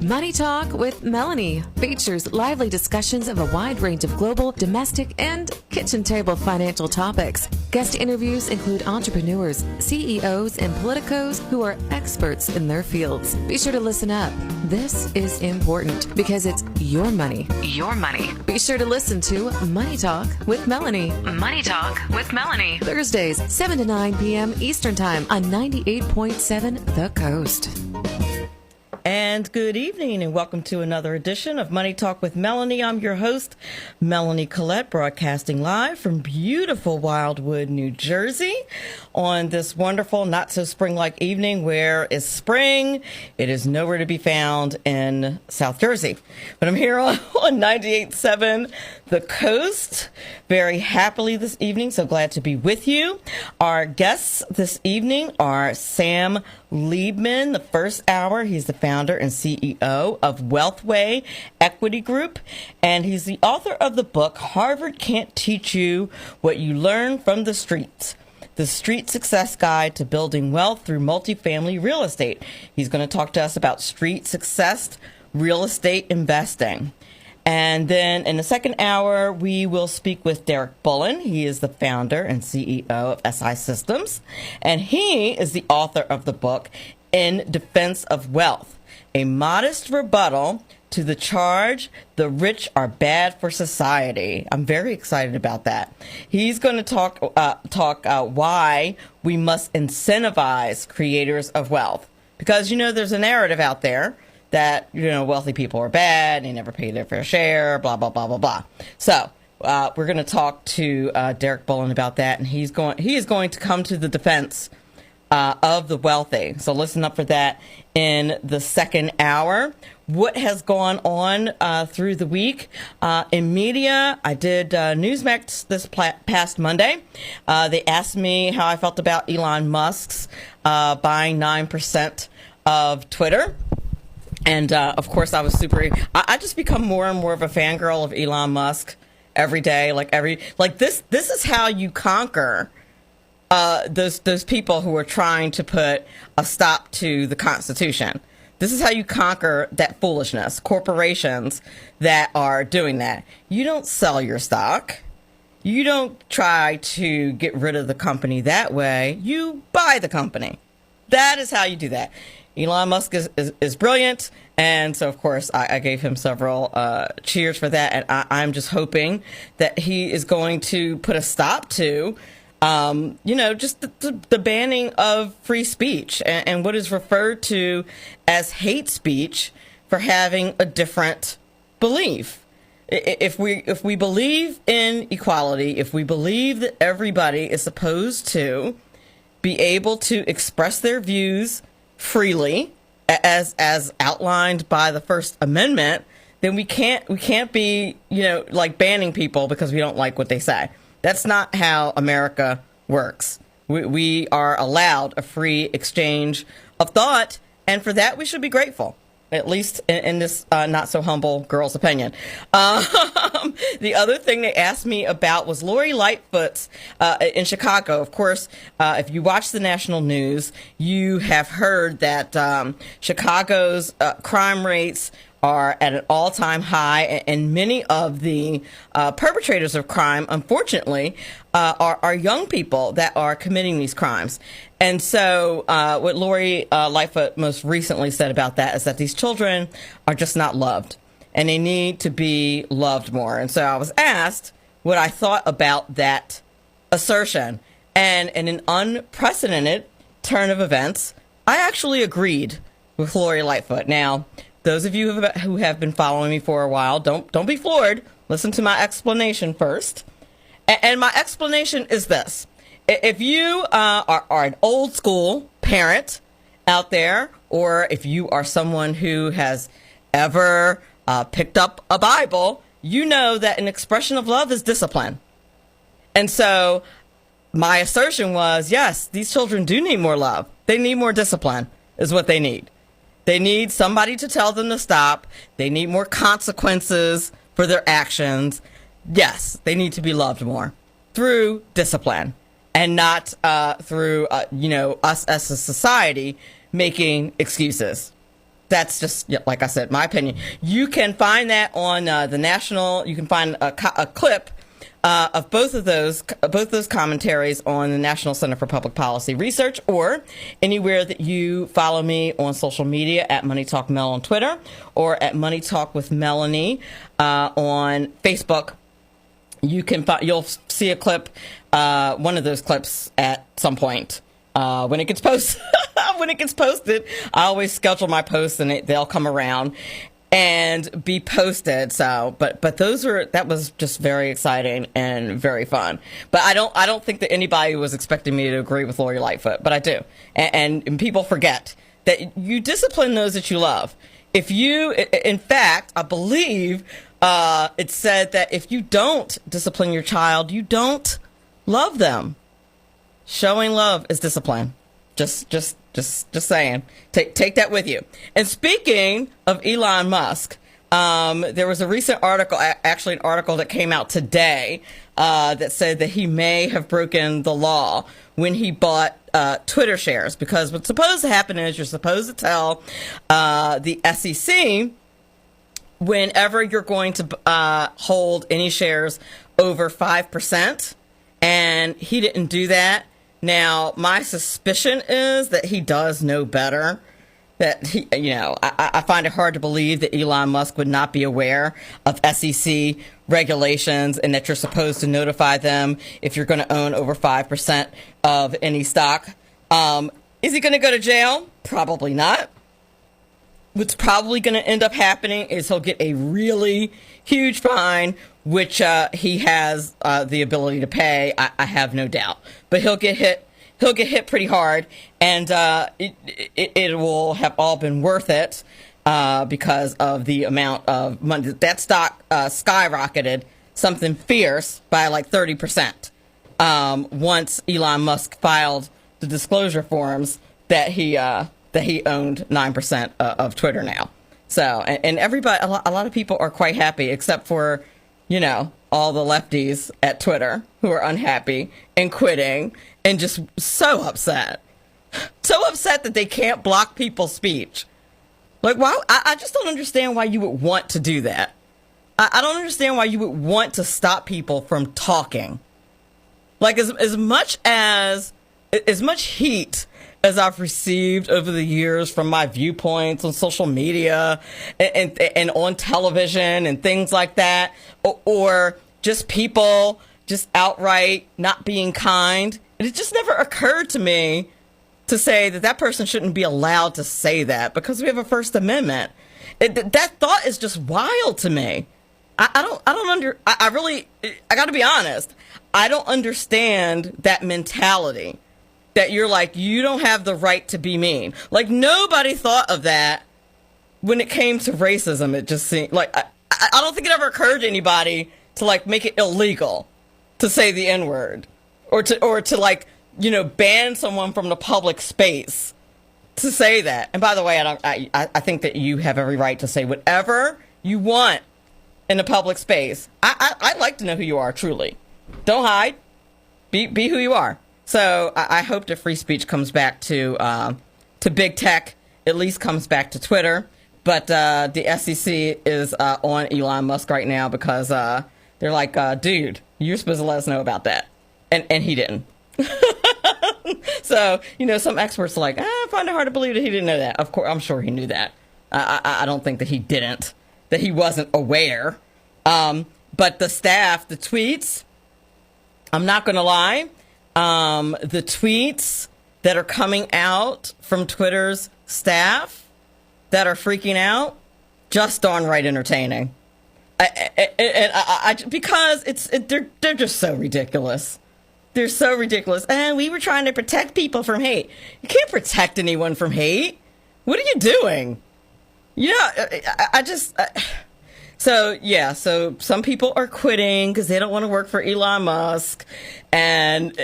Money Talk with Melanie features lively discussions of a wide range of global, domestic, and kitchen table financial topics. Guest interviews include entrepreneurs, CEOs, and politicos who are experts in their fields. Be sure to listen up. This is important because it's your money. Your money. Be sure to listen to Money Talk with Melanie. Money Talk with Melanie. Thursdays, 7 to 9 p.m. Eastern Time on 98.7 The Coast. And good evening, and welcome to another edition of Money Talk with Melanie. I'm your host, Melanie Collette, broadcasting live from beautiful Wildwood, New Jersey, on this wonderful, not-so-spring-like evening where it's spring. It is nowhere to be found in South Jersey. But I'm here on 98.7 The Coast, very happily this evening, so glad to be with you. Our guests this evening are Sam Liebman, the first hour. He's the founder and CEO of Wealthway Equity Group, and he's the author of the book, Harvard Can't Teach You What You Learn from the Streets, the Street Success Guide to Building Wealth Through Multifamily Real Estate. He's going to talk to us about street success real estate investing. And then in the second hour, we will speak with Derek Bullen. He is the founder and CEO of SI Systems, and he is the author of the book, In Defense of Wealth, a modest rebuttal to the charge the rich are bad for society. I'm very excited about that. He's going to talk why we must incentivize creators of wealth, because, there's a narrative out there that, wealthy people are bad, they never pay their fair share, blah, blah, blah, blah, blah. So we're going to talk to Derek Bullen about that, and he is going to come to the defense of the wealthy. So listen up for that in the second hour. What has gone on through the week in media? I did Newsmax this past Monday. They asked me how I felt about Elon Musk's buying 9% of Twitter. And, of course, I was I just become more and more of a fangirl of Elon Musk every day. This is how you conquer those people who are trying to put a stop to the Constitution. This is how you conquer that foolishness. Corporations that are doing that. You don't sell your stock. You don't try to get rid of the company that way. You buy the company. That is how you do that. Elon Musk is brilliant, and so, of course, I gave him several cheers for that, and I'm just hoping that he is going to put a stop to, just the banning of free speech and what is referred to as hate speech for having a different belief. If we believe in equality, if we believe that everybody is supposed to be able to express their views freely, as outlined by the First Amendment, then we can't be banning people because we don't like what they say. That's not how America works. We are allowed a free exchange of thought, and for that we should be grateful. At least in this not so humble girl's opinion. The other thing they asked me about was Lori Lightfoot's in Chicago. Of course, if you watch the national news, you have heard that Chicago's crime rates are at an all-time high, and many of the perpetrators of crime, unfortunately, are young people that are committing these crimes. And so what Lori Lightfoot most recently said about that is that these children are just not loved, and they need to be loved more. And so I was asked what I thought about that assertion. And in an unprecedented turn of events, I actually agreed with Lori Lightfoot. Now, those of you who have been following me for a while, don't be floored. Listen to my explanation first. And my explanation is this. If you are an old school parent out there, or if you are someone who has ever picked up a Bible, you know that an expression of love is discipline. And so my assertion was, yes, these children do need more love. They need more discipline is what they need. They need somebody to tell them to stop. They need more consequences for their actions. Yes, they need to be loved more through discipline, and not through, us as a society making excuses. That's just, like I said, my opinion. You can find that on the national. You can find a clip of both those commentaries on the National Center for Public Policy Research, or anywhere that you follow me on social media at Money Talk Mel on Twitter, or at Money Talk with Melanie on Facebook. You'll see a clip, one of those clips at some point. When it gets posted, I always schedule my posts and they'll come around and be posted. So, but that was just very exciting and very fun. But I don't think that anybody was expecting me to agree with Lori Lightfoot, but I do. And people forget that you discipline those that you love. In fact, I believe, it said that if you don't discipline your child, you don't love them. Showing love is discipline. Just saying. Take that with you. And speaking of Elon Musk, there was a recent article, actually an article that came out today, that said that he may have broken the law when he bought Twitter shares, because what's supposed to happen is you're supposed to tell the SEC whenever you're going to hold any shares over 5%, and he didn't do that. Now, my suspicion is that he does know better. That he, I find it hard to believe that Elon Musk would not be aware of SEC regulations and that you're supposed to notify them if you're going to own over 5% of any stock. Is he going to go to jail? Probably not. What's probably going to end up happening is he'll get a really huge fine, which he has the ability to pay. I have no doubt, but he'll get hit. He'll get hit pretty hard, and it will have all been worth it because of the amount of money. That stock skyrocketed something fierce by like 30% once Elon Musk filed the disclosure forms that he owned 9% of Twitter now. So, and everybody, a lot of people are quite happy, except for, all the lefties at Twitter who are unhappy and quitting and just so upset. So upset that they can't block people's speech. Like, why? I just don't understand why you would want to do that. I don't understand why you would want to stop people from talking. Like, as much heat as I've received over the years from my viewpoints on social media and on television and things like that, or just people just outright not being kind, it just never occurred to me to say that person shouldn't be allowed to say that because we have a First Amendment. That thought is just wild to me. I got to be honest. I don't understand that mentality that you're like, you don't have the right to be mean. Like, nobody thought of that when it came to racism. It just seemed like, I don't think it ever occurred to anybody to like make it illegal to say the N-word or to like, ban someone from the public space to say that. And by the way, I think that you have every right to say whatever you want in the public space. I'd like to know who you are, truly. Don't hide. Be who you are. So I hope that free speech comes back to big tech, at least comes back to Twitter. But the SEC is on Elon Musk right now because they're like, dude, you're supposed to let us know about that. And he didn't. So, some experts are like, I find it hard to believe that he didn't know that. Of course, I'm sure he knew that. I don't think that he didn't, that he wasn't aware. But the staff, the tweets, I'm not going to lie. The tweets that are coming out from Twitter's staff that are freaking out, just darn right entertaining. Because they're just so ridiculous. They're so ridiculous. And we were trying to protect people from hate. You can't protect anyone from hate. What are you doing? So some people are quitting because they don't want to work for Elon Musk and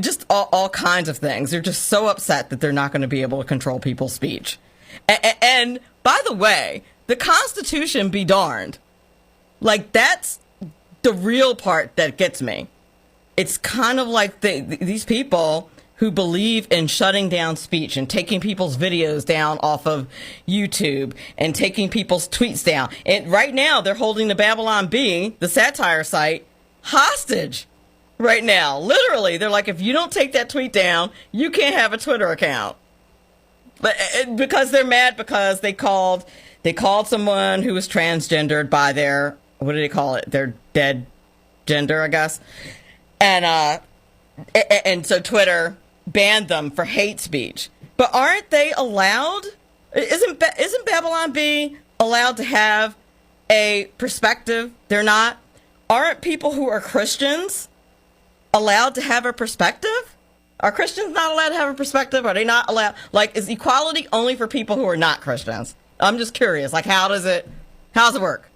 just all kinds of things. They're just so upset that they're not going to be able to control people's speech. And by the way, the Constitution be darned. Like, that's the real part that gets me. It's kind of like these people who believe in shutting down speech and taking people's videos down off of YouTube and taking people's tweets down. And right now, they're holding the Babylon Bee, the satire site, hostage right now. Literally, they're like, if you don't take that tweet down, you can't have a Twitter account. But because they're mad because they called someone who was transgendered by their, what do they call it? Their dead gender, I guess. And so Twitter banned them for hate speech. But aren't they allowed? Isn't Babylon Bee allowed to have a perspective? They're not. Aren't people who are Christians allowed to have a perspective? Are Christians not allowed to have a perspective? Are they not allowed? Like, is equality only for people who are not Christians? I'm just curious. Like, how's it work?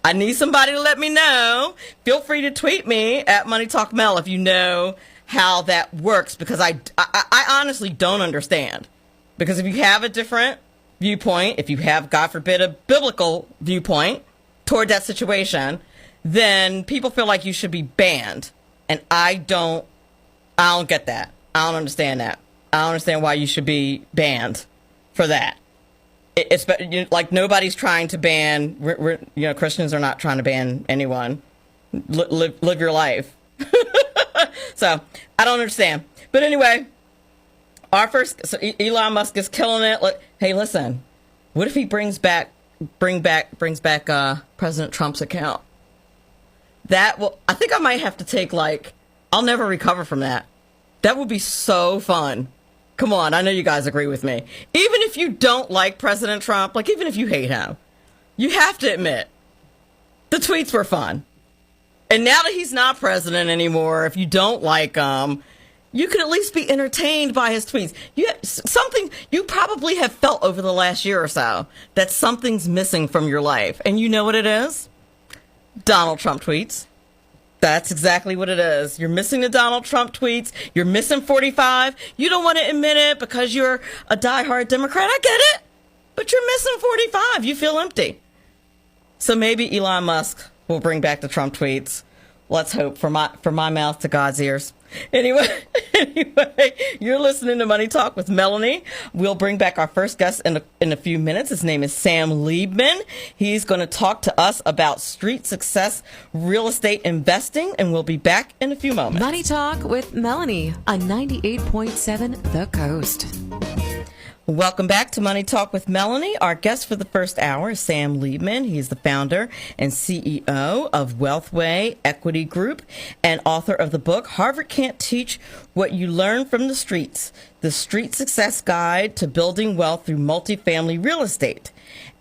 I need somebody to let me know. Feel free to tweet me at Money Talk Mel if you know how that works, because I honestly don't understand. Because if you have a different viewpoint, if you have, God forbid, a biblical viewpoint toward that situation, then people feel like you should be banned. And I don't get that. I don't understand that. I don't understand why you should be banned for that. It's like nobody's trying to ban. Christians are not trying to ban anyone. Live your life. So I don't understand. But anyway, Elon Musk is killing it. Hey, listen, what if he brings back President Trump's account? I think I might have to take I'll never recover from that. That would be so fun. Come on, I know you guys agree with me. Even if you don't like President Trump, even if you hate him, you have to admit the tweets were fun. And now that he's not president anymore, if you don't like him, you could at least be entertained by his tweets. You probably have felt over the last year or so that something's missing from your life. And you know what it is? Donald Trump tweets. That's exactly what it is. You're missing the Donald Trump tweets. You're missing 45. You don't want to admit it because you're a diehard Democrat. I get it. But you're missing 45. You feel empty. So maybe Elon Musk will bring back the Trump tweets. Let's hope, from my mouth to God's ears. Anyway, you're listening to Money Talk with Melanie. We'll bring back our first guest in a few minutes. His name is Sam Liebman. He's going to talk to us about street success real estate investing, and we'll be back in a few moments. Money Talk with Melanie on 98.7 The Coast. Welcome back to Money Talk with Melanie. Our guest for the first hour is Sam Liebman. He's the founder and CEO of Wealthway Equity Group and author of the book, Harvard Can't Teach What You Learn from the Streets, The Street Success Guide to Building Wealth Through Multifamily Real Estate.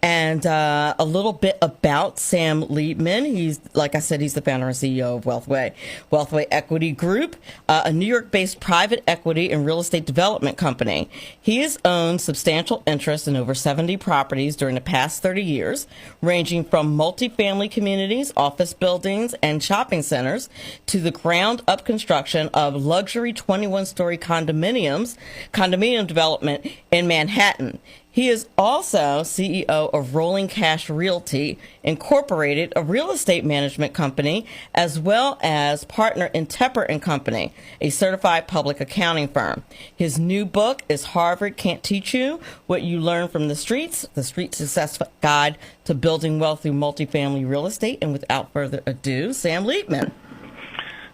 And a little bit about Sam Liebman. He's, like I said, he's the founder and CEO of Wealthway Equity Group, a New York-based private equity and real estate development company. He has owned substantial interest in over 70 properties during the past 30 years, ranging from multifamily communities, office buildings, and shopping centers to the ground-up construction of luxury 21-story condominium development in Manhattan. He is also CEO of Rolling Cash Realty Incorporated, a real estate management company, as well as partner in Tepper & Company, a certified public accounting firm. His new book is Harvard Can't Teach You What You Learn from the Streets, The Street Success Guide to Building Wealth Through Multifamily Real Estate. And without further ado, Sam Liebman.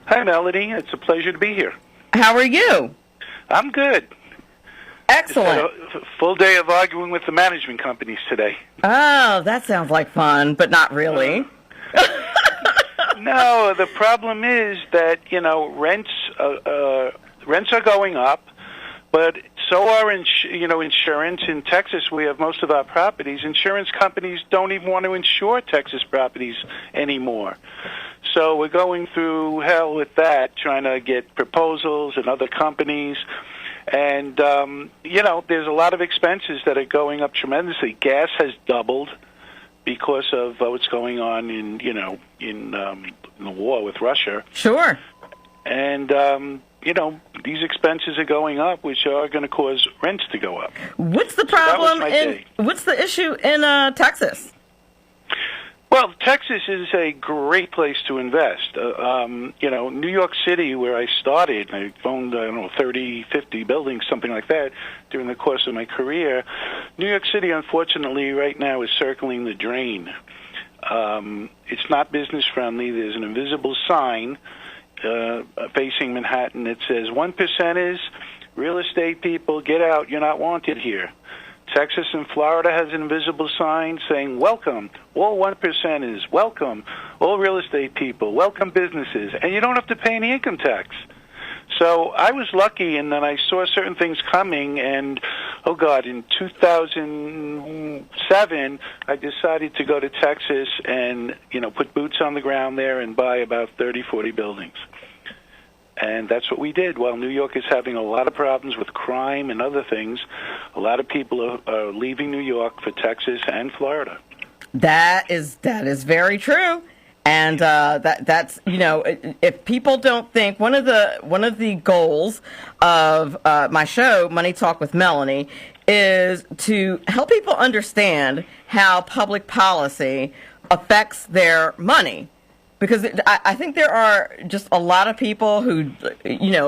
Hi, Melanie. It's a pleasure to be here. How are you? I'm good. Excellent. Just had a full day of arguing with the management companies today. Oh, that sounds like fun, but not really. No, the problem is that, rents are going up, but so are insurance. In Texas, we have most of our properties. Insurance companies don't even want to insure Texas properties anymore. So we're going through hell with that, trying to get proposals and other companies. And, there's a lot of expenses that are going up tremendously. Gas has doubled because of what's going on in the war with Russia. Sure. And, these expenses are going up, which are going to cause rents to go up. What's the problem? What's the issue in Texas? Well, Texas is a great place to invest. New York City, where I started, I owned, 30, 50 buildings, something like that, during the course of my career. New York City, unfortunately, right now is circling the drain. It's not business-friendly. There's an invisible sign facing Manhattan that says, 1% is real estate people, get out, you're not wanted here. Texas and Florida has an invisible sign saying, welcome, all 1% is welcome, all real estate people, welcome businesses, and you don't have to pay any income tax. So I was lucky in that I saw certain things coming, and, in 2007, I decided to go to Texas and, put boots on the ground there and buy about 30, 40 buildings. And that's what we did. While New York is having a lot of problems with crime and other things, a lot of people are leaving New York for Texas and Florida. That is very true. And that's if people don't think one of the goals of my show, Money Talk with Melanie, is to help people understand how public policy affects their money. Because I think there are just a lot of people who,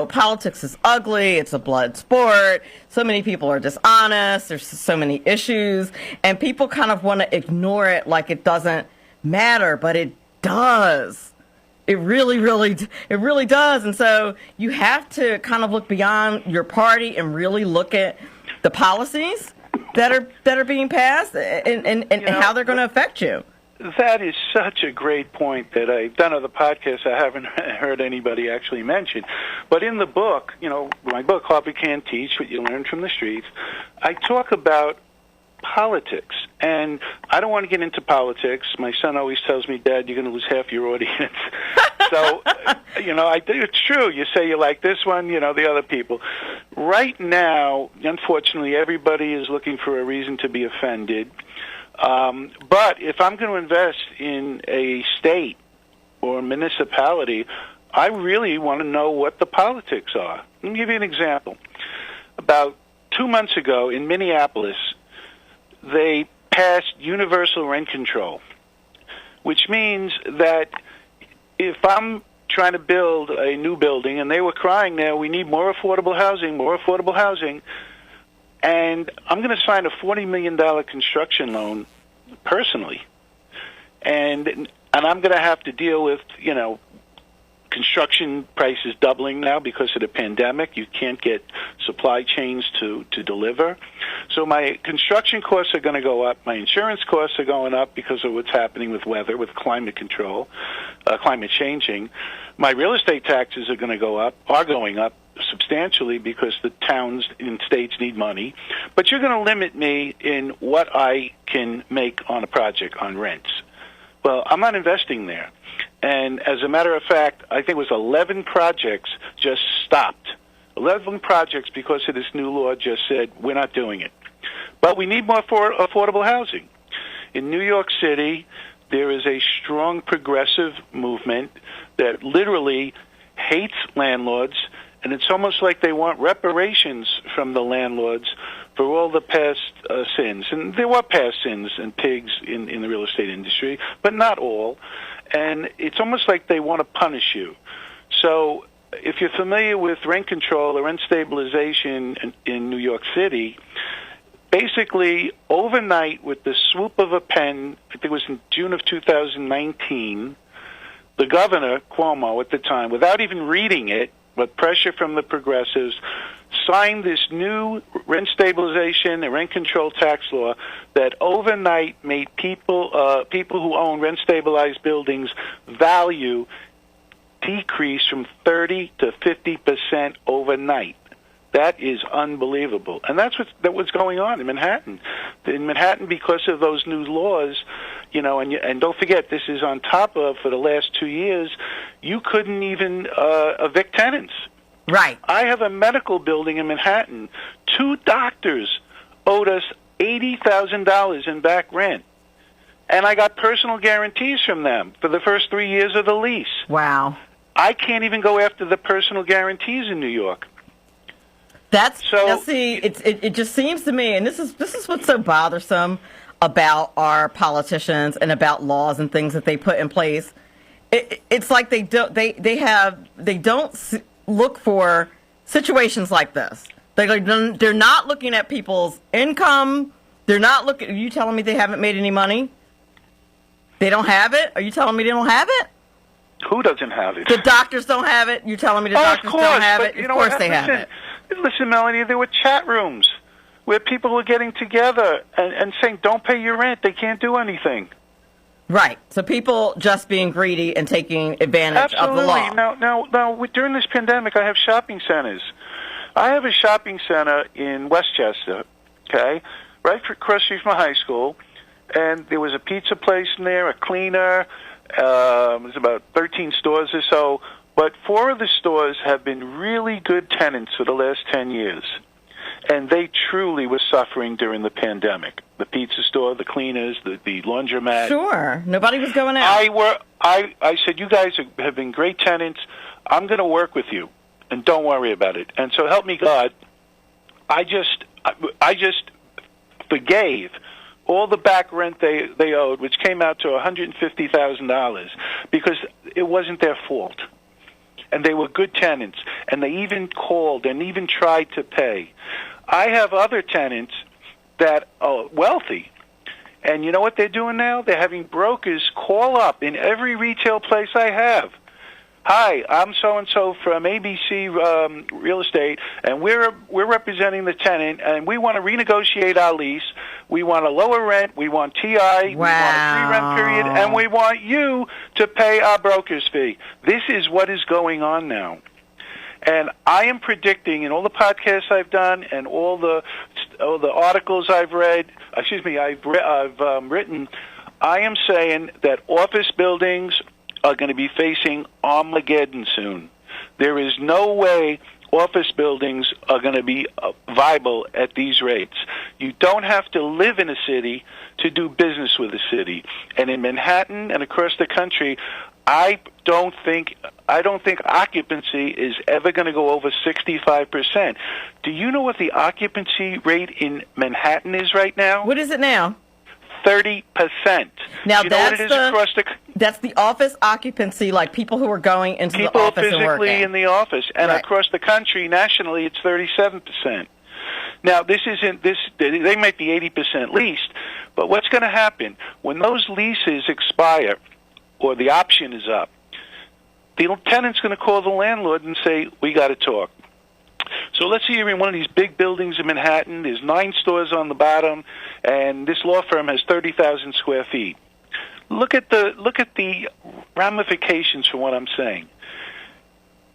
politics is ugly. It's a blood sport. So many people are dishonest. There's so many issues. And people kind of want to ignore it like it doesn't matter. But it does. It really does. And so you have to kind of look beyond your party and really look at the policies that are being passed and how they're going to affect you. That is such a great point that I've done other podcasts I haven't heard anybody actually mention. But in the book, my book, Harvard Can't Teach, What You Learn from the Streets, I talk about politics. And I don't want to get into politics. My son always tells me, Dad, you're going to lose half your audience. So, I think it's true. You say you like this one, the other people. Right now, unfortunately, everybody is looking for a reason to be offended. But if I'm going to invest in a state or municipality, I really want to know what the politics are. Let me give you an example. About 2 months ago in Minneapolis, they passed universal rent control, which means that if I'm trying to build a new building, and they were crying there, we need more affordable housing, and I'm going to sign a $40 million construction loan personally. And I'm going to have to deal with, construction prices doubling now because of the pandemic. You can't get supply chains to deliver. So my construction costs are going to go up. My insurance costs are going up because of what's happening with weather, with climate control, climate changing. My real estate taxes are going up substantially because the towns and states need money. But you're going to limit me in what I can make on a project, on rents. Well, I'm not investing there. And as a matter of fact, I think it was 11 projects just stopped. 11 projects because of this new law just said, we're not doing it. But we need more affordable housing. In New York City, there is a strong progressive movement that literally hates landlords, and it's almost like they want reparations from the landlords for all the past sins. And there were past sins and pigs in the real estate industry, but not all. And it's almost like they want to punish you. So if you're familiar with rent control or rent stabilization in New York City, basically overnight with the swoop of a pen, I think it was in June of 2019, the governor, Cuomo at the time, without even reading it, but pressure from the progressives, signed this new rent stabilization and rent control tax law that overnight made people who own rent-stabilized buildings value decrease from 30 to 50% overnight. That is unbelievable. And that's what's going on in Manhattan. In Manhattan, because of those new laws, and don't forget, this is on top of, for the last 2 years, you couldn't even evict tenants. Right. I have a medical building in Manhattan. 2 doctors owed us $80,000 in back rent. And I got personal guarantees from them for the first 3 years of the lease. Wow. I can't even go after the personal guarantees in New York. It just seems to me, and this is what's so bothersome about our politicians and about laws and things that they put in place. It's like they don't look for situations like this. They're not looking at people's income. They're not looking. Are you telling me they haven't made any money? They don't have it? Are you telling me they don't have it? Who doesn't have it? The doctors don't have it. You're telling me the doctors don't have it? Of course they have it. Listen, Melanie, there were chat rooms where people were getting together and saying, don't pay your rent. They can't do anything. Right. So people just being greedy and taking advantage of the law. Now, during this pandemic, I have shopping centers. I have a shopping center in Westchester, okay, right across the street from high school, and there was a pizza place in there, a cleaner. There's about 13 stores or so, but 4 of the stores have been really good tenants for the last 10 years. And they truly were suffering during the pandemic. The pizza store, the cleaners, the laundromat. Sure. Nobody was going out. I said, you guys have been great tenants. I'm going to work with you, and don't worry about it. And so help me God, I just forgave all the back rent they owed, which came out to $150,000, because it wasn't their fault. And they were good tenants, and they even called and even tried to pay. I have other tenants that are wealthy, and you know what they're doing now? They're having brokers call up in every retail place I have. Hi, I'm so-and-so from ABC Real Estate, and we're representing the tenant, and we want to renegotiate our lease. We want a lower rent. We want TI. Wow. We want a free rent period, and we want you to pay our broker's fee. This is what is going on now. And I am predicting in all the podcasts I've done and all the articles I've read, I've written, I am saying that office buildings are going to be facing Armageddon soon. There is no way office buildings are going to be viable at these rates. You don't have to live in a city to do business with a city. And in Manhattan and across the country, I don't think occupancy is ever going to go over 65%. Do you know what the occupancy rate in Manhattan is right now? What is it now? 30%. Now, that's the office occupancy, like people who are going into the office and working. People physically in the office. And right. Across the country, nationally, it's 37%. Now, they might be 80% leased, but what's going to happen? When those leases expire or the option is up, the tenant's going to call the landlord and say, we got to talk. So let's say you're in one of these big buildings in Manhattan. There's 9 stores on the bottom, and this law firm has 30,000 square feet. Look at the ramifications for what I'm saying.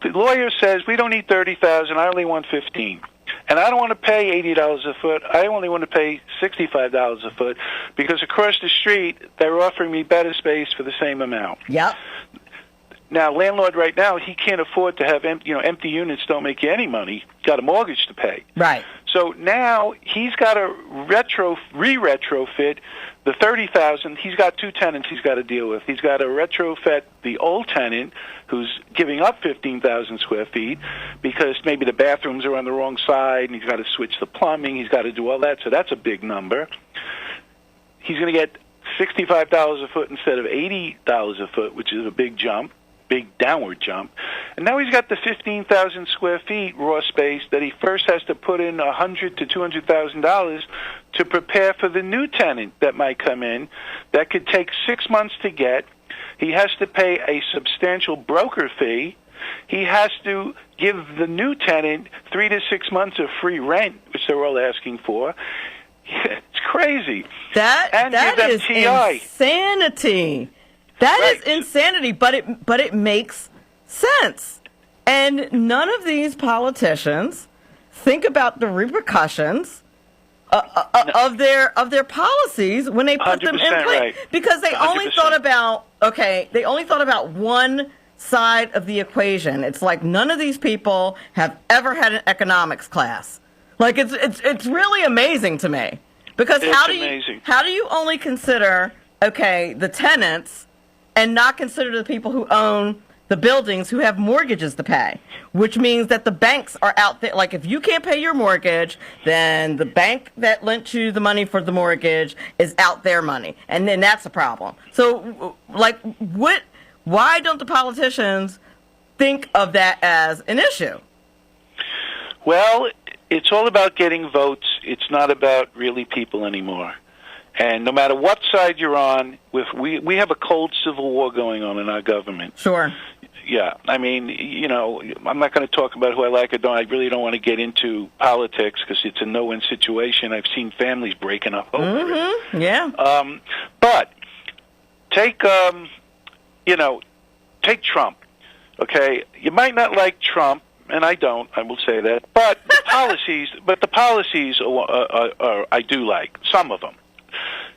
The lawyer says, we don't need 30,000. I only want 15. And I don't want to pay $80 a foot. I only want to pay $65 a foot, because across the street, they're offering me better space for the same amount. Yep. Now, landlord right now, he can't afford to have empty units. Don't make you any money. He's got a mortgage to pay. Right. So now he's got to retrofit the 30,000. He's got 2 tenants he's got to deal with. He's got to retrofit the old tenant who's giving up 15,000 square feet because maybe the bathrooms are on the wrong side, and he's got to switch the plumbing. He's got to do all that. So that's a big number. He's going to get $65 a foot instead of $80 a foot, which is a big jump. Big downward jump. And now he's got the 15,000 square feet raw space that he first has to put in $100,000 to $200,000 to prepare for the new tenant that might come in. That could take 6 months to get. He has to pay a substantial broker fee. He has to give the new tenant 3 to 6 months of free rent, which they're all asking for. It's crazy. That is insanity. That is insanity, but it makes sense. And none of these politicians think about the repercussions of their policies when they put them in place, right. Because they 100%. only thought about one side of the equation. It's like none of these people have ever had an economics class. Like it's really amazing to me, because how do you only consider the tenants and not consider the people who own the buildings who have mortgages to pay, which means that the banks are out there. Like, if you can't pay your mortgage, then the bank that lent you the money for the mortgage is out their money. And then that's a problem. So, like, why don't the politicians think of that as an issue? Well, it's all about getting votes. It's not about really people anymore. And no matter what side you're on, we have a cold civil war going on in our government. Sure. Yeah, I mean, you know, I'm not going to talk about who I like or don't. I really don't want to get into politics because it's a no-win situation. I've seen families breaking up over it. Yeah. But take, take Trump. Okay, you might not like Trump, and I don't. I will say that. But the policies, are I do like some of them.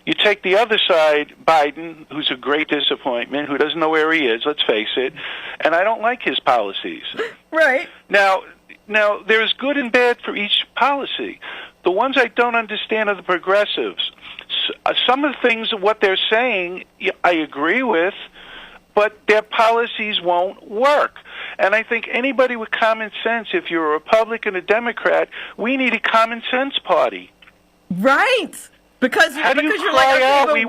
You take the other side, Biden, who's a great disappointment, who doesn't know where he is, let's face it, and I don't like his policies. Right. Now, there's good and bad for each policy. The ones I don't understand are the progressives. Some of the things of what they're saying, I agree with, but their policies won't work. And I think anybody with common sense, if you're a Republican or Democrat, we need a common sense party. Right. Because you're like, okay,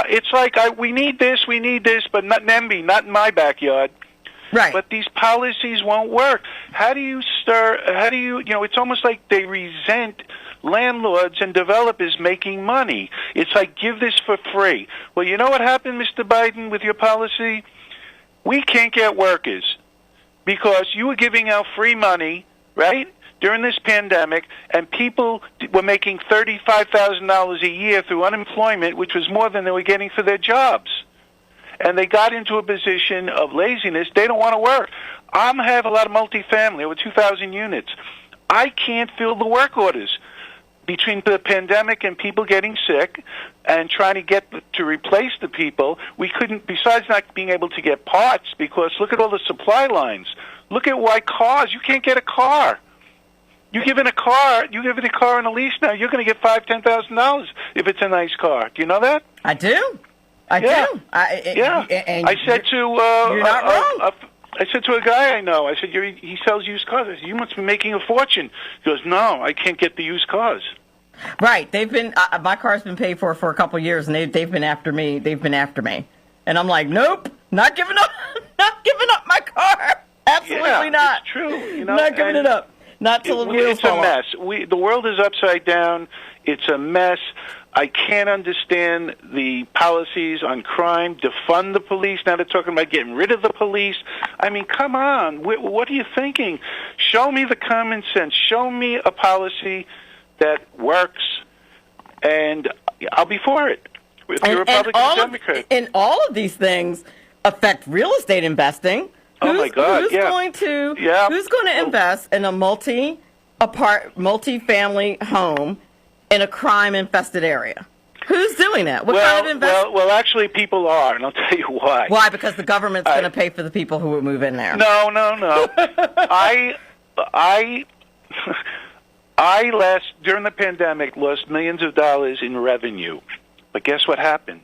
it's like we need this, but not in my backyard. Right. But these policies won't work. It's almost like they resent landlords and developers making money. It's like, give this for free. Well, you know what happened, Mr. Biden, with your policy? We can't get workers because you were giving out free money, right, during this pandemic, and people were making $35,000 a year through unemployment, which was more than they were getting for their jobs. And they got into a position of laziness. They don't want to work. I have a lot of multifamily, over 2,000 units. I can't fill the work orders. Between the pandemic and people getting sick and trying to get to replace the people, we couldn't, besides not being able to get parts, because look at all the supply lines. Look at why cars, you can't get a car. You give it a car on a lease now, you're going to get $5,000-$10,000 if it's a nice car. Do you know that? I do. I do. I said to you're not wrong. I said to a guy I know, I said, he sells used cars. I said, you must be making a fortune. He goes, no, I can't get the used cars. Right. They've been my car's been paid for a couple of years, and they've been after me. And I'm like, nope, not giving up, not giving up my car. Absolutely not. It's true. Not giving it up. Not till the wheels fall off. It's a mess. The world is upside down. It's a mess. I can't understand the policies on crime, defund the police. Now they're talking about getting rid of the police. I mean, come on. What are you thinking? Show me the common sense. Show me a policy that works, and I'll be for it. If you're a Republican or Democrat. And all of these things affect real estate investing. My God! Who's going to invest in a multi-family home in a crime-infested area? Who's doing that? What kind of investment? Well, actually, people are, and I'll tell you why. Why? Because the government's going to pay for the people who would move in there. No. I during the pandemic lost millions of dollars in revenue, but guess what happened?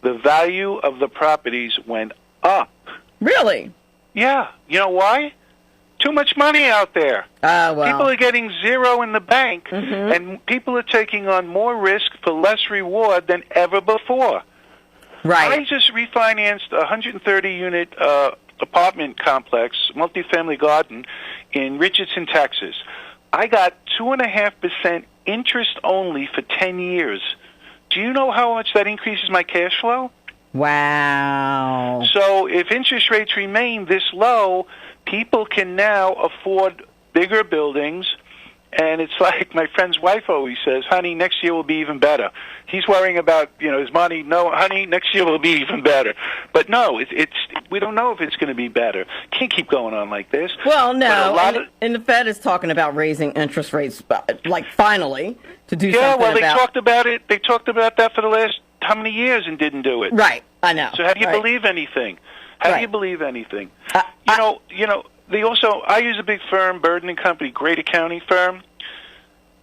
The value of the properties went up. Really? Yeah. You know why? Too much money out there. Well. People are getting zero in the bank, and people are taking on more risk for less reward than ever before. Right. I just refinanced a 130-unit apartment complex, multifamily garden, in Richardson, Texas. I got 2.5% interest only for 10 years. Do you know how much that increases my cash flow? Wow. So if interest rates remain this low, people can now afford bigger buildings, and it's like my friend's wife always says, honey, next year will be even better. He's worrying about, his money. No, honey, next year will be even better. But no, we don't know if it's going to be better. Can't keep going on like this. Well, no, and the Fed is talking about raising interest rates, like finally, to do something about it. Yeah, well, they talked about it. They talked about that for the last how many years and didn't do it. Right, I know. So how do you believe anything? How do you believe anything? They also, I use a big firm, Burden & Company, great accounting firm.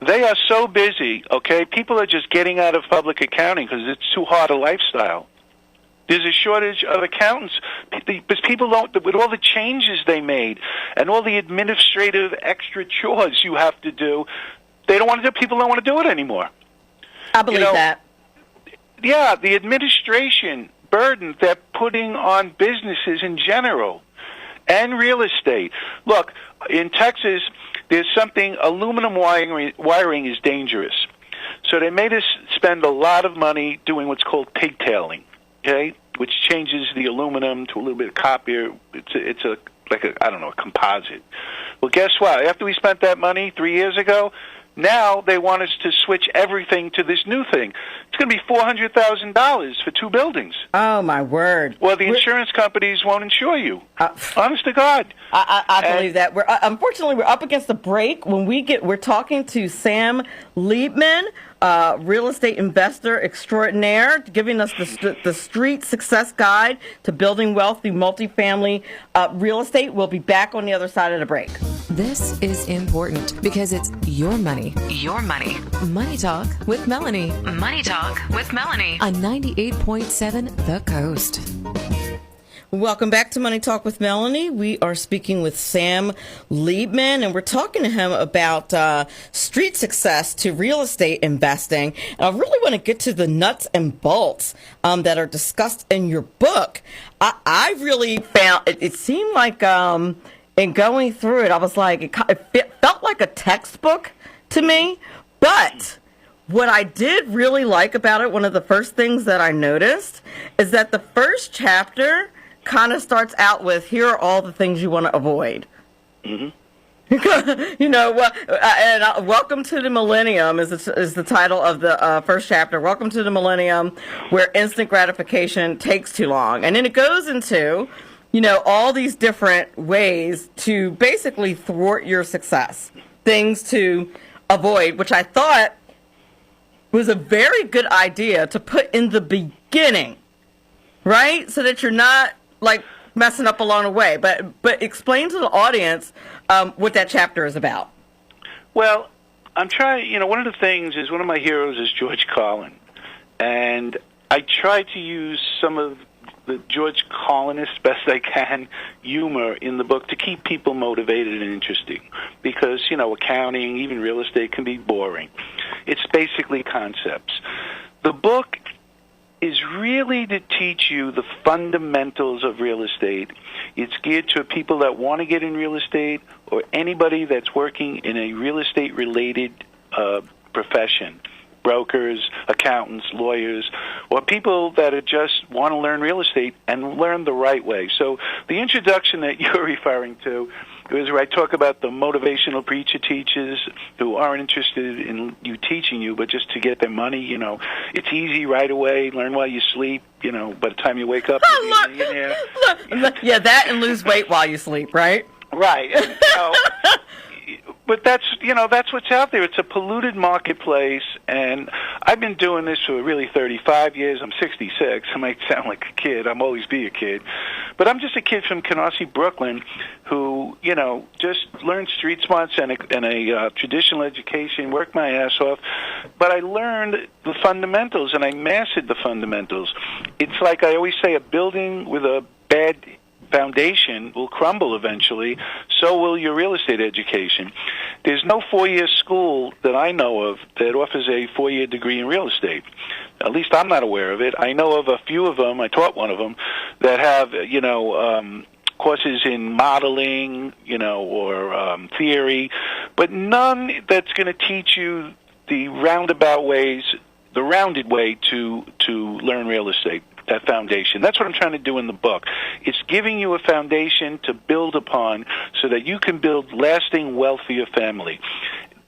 They are so busy, okay? People are just getting out of public accounting because it's too hard a lifestyle. There's a shortage of accountants because people don't, with all the changes they made and all the administrative extra chores you have to do, they don't want to do. People don't want to do it anymore. I believe that. Yeah, the administration burden they're putting on businesses in general and real estate. Look, in Texas, there's something, aluminum wiring is dangerous. So they made us spend a lot of money doing what's called pigtailing, okay, which changes the aluminum to a little bit of copper. It's a composite. Well, guess what? After we spent that money 3 years ago, now they want us to switch everything to this new thing. It's going to be $400,000 for 2 buildings. Oh, my word. Well, the insurance companies won't insure you. Honest to God. I believe that. Unfortunately, we're up against the break. When we're talking to Sam Liebman, real estate investor extraordinaire, giving us the street success guide to building wealth through multifamily real estate. We'll be back on the other side of the break. This is important because it's your money. Your money. Money Talk with Melanie. Money Talk with Melanie on 98.7 The Coast. Welcome back to Money Talk with Melanie. We are speaking with Sam Liebman, and we're talking to him about street success to real estate investing. And I really want to get to the nuts and bolts that are discussed in your book. I really found it seemed like in going through it, I was like, it felt like a textbook to me. But what I did really like about it, one of the first things that I noticed, is that the first chapter kind of starts out with, here are all the things you want to avoid. Mm-hmm. Welcome to the Millennium is the title of the first chapter. Welcome to the Millennium, where instant gratification takes too long. And then it goes into, all these different ways to basically thwart your success, things to avoid, which I thought was a very good idea to put in the beginning, right? So that you're not messing up along the way. But explain to the audience what that chapter is about. Well, I'm trying, one of the things is, one of my heroes is George Carlin. And I try to use some of the George Carlin, best I can, humor in the book to keep people motivated and interesting. Because, accounting, even real estate can be boring. It's basically concepts. The book is really to teach you the fundamentals of real estate. It's geared to people that want to get in real estate or anybody that's working in a real estate-related profession. Brokers, accountants, lawyers, or people that just want to learn real estate and learn the right way. So the introduction that you're referring to is where I talk about the motivational preacher teachers who aren't interested in you teaching you, but just to get their money. It's easy right away. Learn while you sleep. By the time you wake up, you'll be a millionaire. Yeah, that and lose weight while you sleep, right? Right. But that's what's out there. It's a polluted marketplace, and I've been doing this for really 35 years. I'm 66. I might sound like a kid. I'm always be a kid. But I'm just a kid from Canarsie, Brooklyn, who, just learned street smarts and a traditional education, worked my ass off. But I learned the fundamentals, and I mastered the fundamentals. It's like I always say, a building with a bad foundation will crumble eventually, so will your real estate education. There's no 4-year school that I know of that offers a 4-year degree in real estate. At least I'm not aware of it. I know of a few of them, I taught one of them, that have, courses in modeling, or theory, but none that's going to teach you the rounded way to learn real estate. That foundation. That's what I'm trying to do in the book. It's giving you a foundation to build upon so that you can build lasting wealth for your family.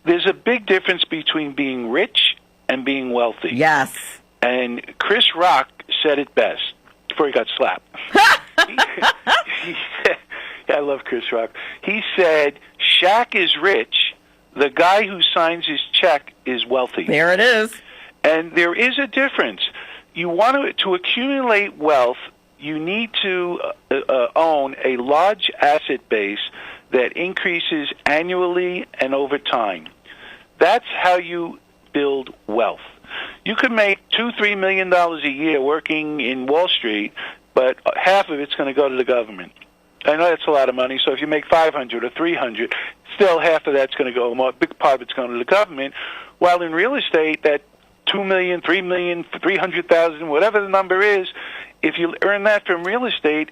There's a big difference between being rich and being wealthy. Yes. And Chris Rock said it best before he got slapped. He said, I love Chris Rock. He said, Shaq is rich. The guy who signs his check is wealthy. There it is. And there is a difference. You want to accumulate wealth, you need to own a large asset base that increases annually and over time. That's how you build wealth. You could make $2-3 million a year working in Wall Street, but half of it's going to go to the government. I know that's a lot of money. So if you make 500 or 300, still half of that's going to go. A big part of it's going to the government. While in real estate, that 2 million, 3 million, 300,000, whatever the number is, if you earn that from real estate,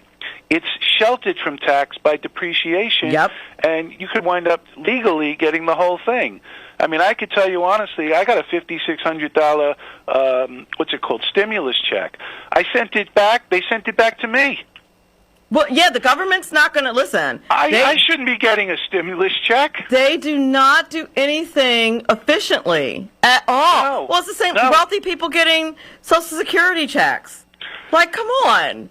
it's sheltered from tax by depreciation, and you could wind up legally getting the whole thing. I mean, I could tell you honestly, I got a $5,600, what's it called, stimulus check. I sent it back. They sent it back to me. Well, yeah, the government's not going to listen. I shouldn't be getting a stimulus check. They do not do anything efficiently at all. No. Well, it's the same. Wealthy people getting Social Security checks. Like, come on.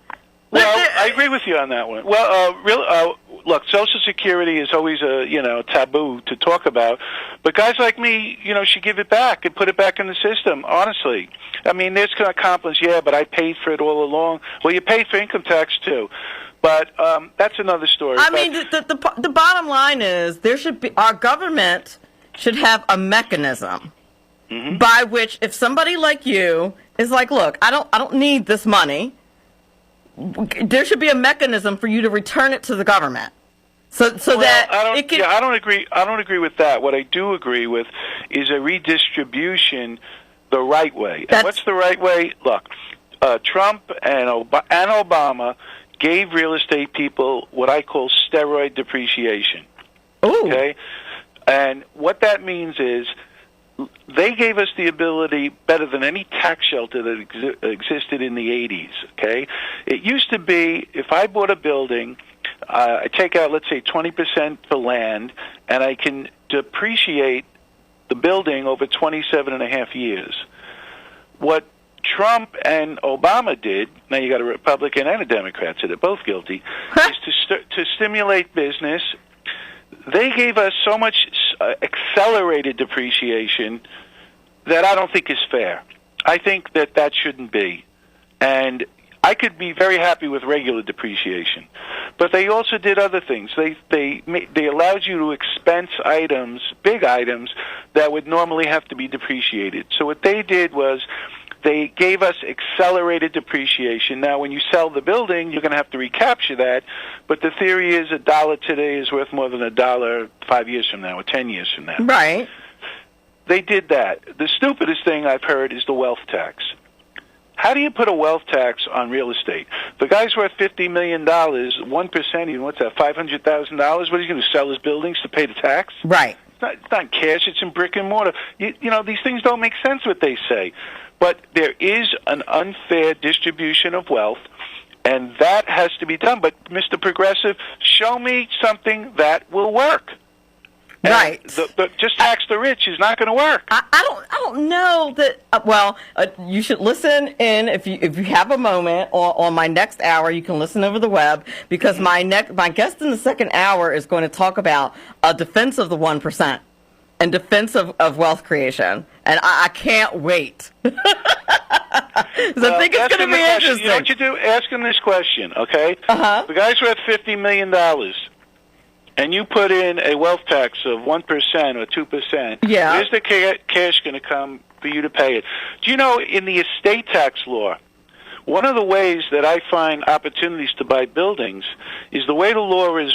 Well, I agree with you on that one. Well, look, Social Security is always a taboo to talk about, but guys like me, should give it back and put it back in the system. Honestly, I mean, there's going to accomplish, but I paid for it all along. Well, you paid for income tax too, but that's another story. I mean, the bottom line is our government should have a mechanism by which, if somebody like you is like, look, I don't need this money. There should be a mechanism for you to return it to the government, I don't agree. I don't agree with that. What I do agree with is a redistribution the right way. And what's the right way? Look, Trump and Obama gave real estate people what I call steroid depreciation. Ooh. Okay, and what that means is, they gave us the ability better than any tax shelter that existed in the 80s, okay? It used to be, if I bought a building, I take out, let's say, 20% for land, and I can depreciate the building over 27 and a half years. What Trump and Obama did, now you got a Republican and a Democrat, so they're both guilty, is to stimulate business. They gave us so much accelerated depreciation that I don't think is fair. I think that shouldn't be. And I could be very happy with regular depreciation. But they also did other things. They allowed you to expense items, big items, that would normally have to be depreciated. So what they did was they gave us accelerated depreciation. Now, when you sell the building, you're going to have to recapture that. But the theory is $1 today is worth more than $1 5 years from now or 10 years from now. Right. They did that. The stupidest thing I've heard is the wealth tax. How do you put a wealth tax on real estate? The guy's worth $50 million, 1%, even what's that, $500,000? What are you going to sell his buildings to pay the tax? Right. It's not cash, it's in brick and mortar. You know, these things don't make sense what they say. But there is an unfair distribution of wealth, and that has to be done. But, Mr. Progressive, show me something that will work. Right. Just tax the rich is not going to work. I don't know that. You should listen in if you have a moment on my next hour. You can listen over the web because my guest in the second hour is going to talk about a defense of the 1% and defense of wealth creation, and I can't wait. I think it's going to be interesting. You know what you do? Ask him this question, okay? The guy's worth $50 million. And you put in a wealth tax of 1% or 2%. Yeah. Where's the cash going to come for you to pay it? Do you know, in the estate tax law, one of the ways that I find opportunities to buy buildings is the way the law is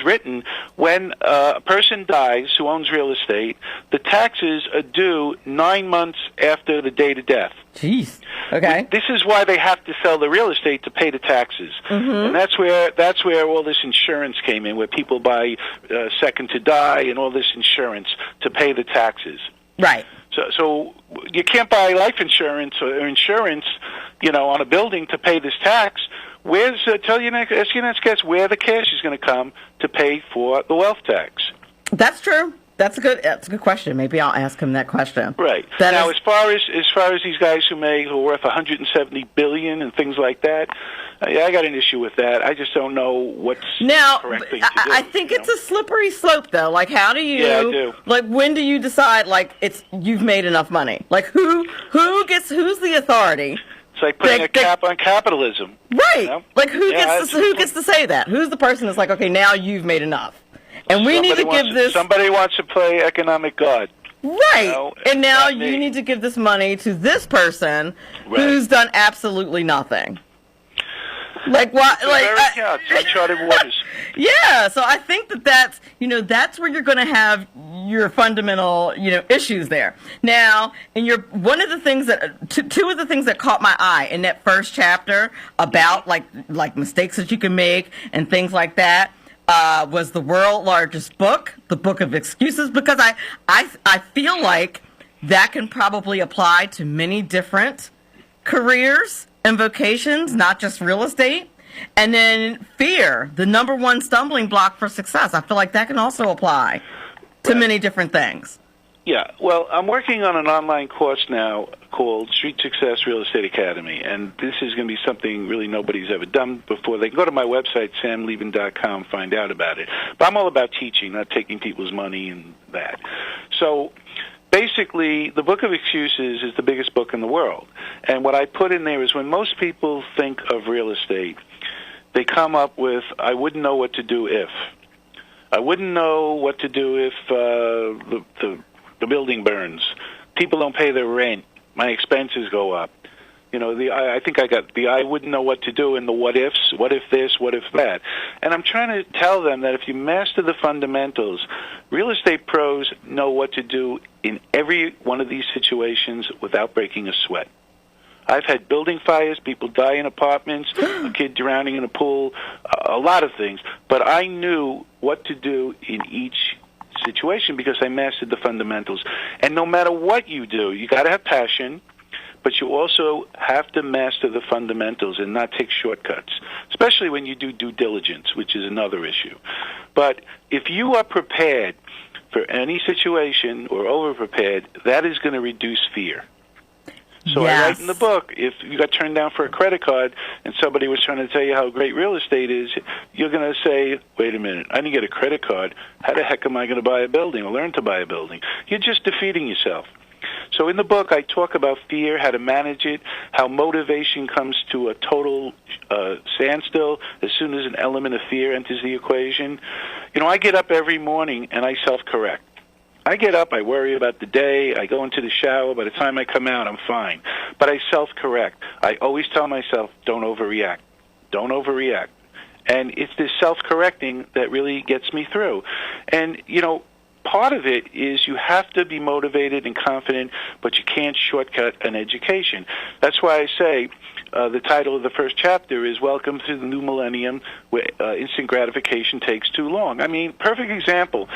written. When a person dies who owns real estate, the taxes are due 9 months after the date of death. Jeez. Okay. This is why they have to sell the real estate to pay the taxes, and that's where all this insurance came in, where people buy second to die and all this insurance to pay the taxes. Right. So you can't buy life insurance or insurance, on a building to pay this tax. Ask your next guest where the cash is going to come to pay for the wealth tax. That's true. That's a good question. Maybe I'll ask him that question. Right. Now, as far as these guys who are worth $170 billion and things like that, I got an issue with that. I just don't know what's the correct thing to do. I think it's a slippery slope, though. Like, how do you? Yeah, I do. Like, when do you decide? Like, you've made enough money. Like, who's the authority? It's like putting a cap on capitalism. Right. Like, who gets to say that? Who's the person that's like, okay, now you've made enough? And we need to give this. Somebody wants to play economic god. Right. And now you need to give this money to this person who's done absolutely nothing. Like what? Like uncharted waters. Yeah. So I think that's where you're going to have your fundamental issues there. Now, one of the things that two of the things that caught my eye in that first chapter about like mistakes that you can make and things like that was the world's largest book, the Book of Excuses, because I feel like that can probably apply to many different careers and vocations, not just real estate. And then fear, the number one stumbling block for success. I feel like that can also apply to many different things. Yeah, well, I'm working on an online course now called Street Success Real Estate Academy, and this is going to be something really nobody's ever done before. They can go to my website, Liebman.com, find out about it. But I'm all about teaching, not taking people's money and that. So basically, the Book of Excuses is the biggest book in the world. And what I put in there is when most people think of real estate, they come up with, I wouldn't know what to do if. I wouldn't know what to do if the building burns. People don't pay their rent. My expenses go up. I think I got the I wouldn't know what to do and the what ifs. What if this? What if that? And I'm trying to tell them that if you master the fundamentals, real estate pros know what to do in every one of these situations without breaking a sweat. I've had building fires, people die in apartments, a kid drowning in a pool, a lot of things. But I knew what to do in each situation because I mastered the fundamentals. And no matter what you do, you got to have passion, but you also have to master the fundamentals and not take shortcuts, especially when you do due diligence, which is another issue. But if you are prepared for any situation or over-prepared, that is going to reduce fear. So I write in the book, if you got turned down for a credit card and somebody was trying to tell you how great real estate is, you're going to say, wait a minute, I didn't get a credit card. How the heck am I going to buy a building or learn to buy a building? You're just defeating yourself. So in the book, I talk about fear, how to manage it, how motivation comes to a total standstill as soon as an element of fear enters the equation. I get up every morning and I self-correct. I get up, I worry about the day, I go into the shower, by the time I come out, I'm fine. But I self-correct. I always tell myself, don't overreact. Don't overreact. And it's this self-correcting that really gets me through. And, part of it is you have to be motivated and confident, but you can't shortcut an education. That's why I say the title of the first chapter is Welcome to the New Millennium, where instant gratification takes too long. I mean, perfect example.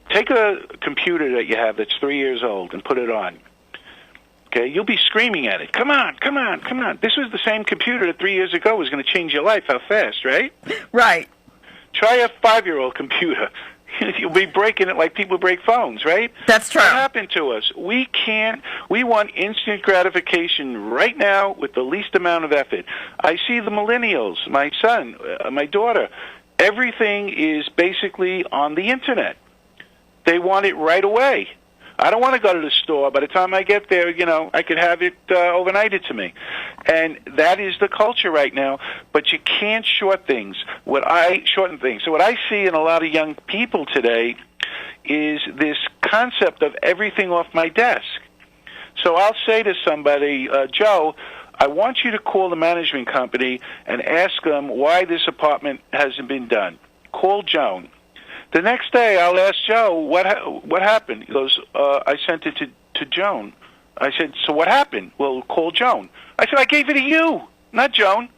Take a computer that you have that's 3 years old and put it on. Okay, you'll be screaming at it. Come on, come on, come on. This was the same computer that 3 years ago was going to change your life. How fast, right? Right. Try a 5-year-old computer. You'll be breaking it like people break phones, right? That's true. What happened to us? We want instant gratification right now with the least amount of effort. I see the millennials, my son, my daughter. Everything is basically on the Internet. They want it right away. I don't want to go to the store. By the time I get there, I could have it overnighted to me. And that is the culture right now. But you can't shorten things. So what I see in a lot of young people today is this concept of everything off my desk. So I'll say to somebody, Joe, I want you to call the management company and ask them why this apartment hasn't been done. Call Joan. The next day, I'll ask Joe, what happened? He goes, I sent it to Joan. I said, so what happened? Well, call Joan. I said, I gave it to you, not Joan.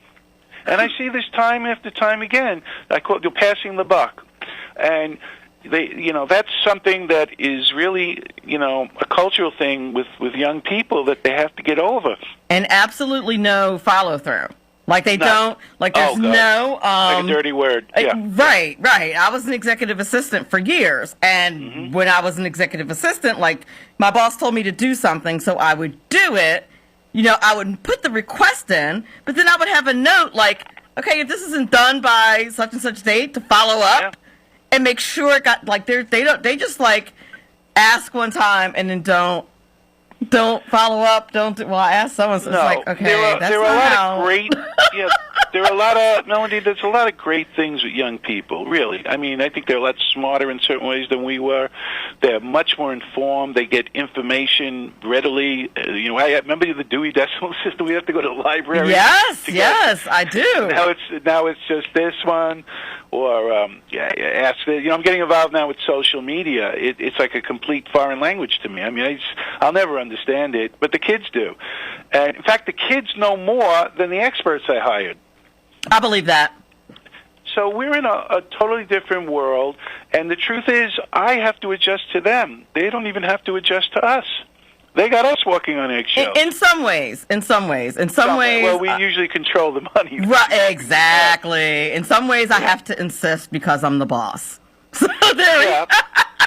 And I see this time after time again. You're passing the buck. And that's something that is really, a cultural thing with young people that they have to get over. And absolutely no follow-through. Like they don't, like there's no... like a dirty word. Yeah. Right. I was an executive assistant for years. And when I was an executive assistant, like my boss told me to do something, so I would do it. I would put the request in, but then I would have a note like, okay, if this isn't done by such and such date, to follow up and make sure it got, like, they just like ask one time and then don't follow up. I asked someone. So it's like, okay, there are a lot of great. there are a lot of, Melanie, there's a lot of great things with young people, really. I mean, I think they're a lot smarter in certain ways than we were. They're much more informed. They get information readily. I remember the Dewey Decimal System. We have to go to the library. Yes, I do. Now it's just this one. Or ask. I'm getting involved now with social media. It's like a complete foreign language to me. I mean, I'll never understand it, but the kids do. And in fact, the kids know more than the experts I hired. I believe that. So we're in a totally different world, and the truth is, I have to adjust to them. They don't even have to adjust to us. They got us walking on eggshells. In some ways. Well, we usually control the money. Right, exactly. In some ways, I have to insist because I'm the boss. So there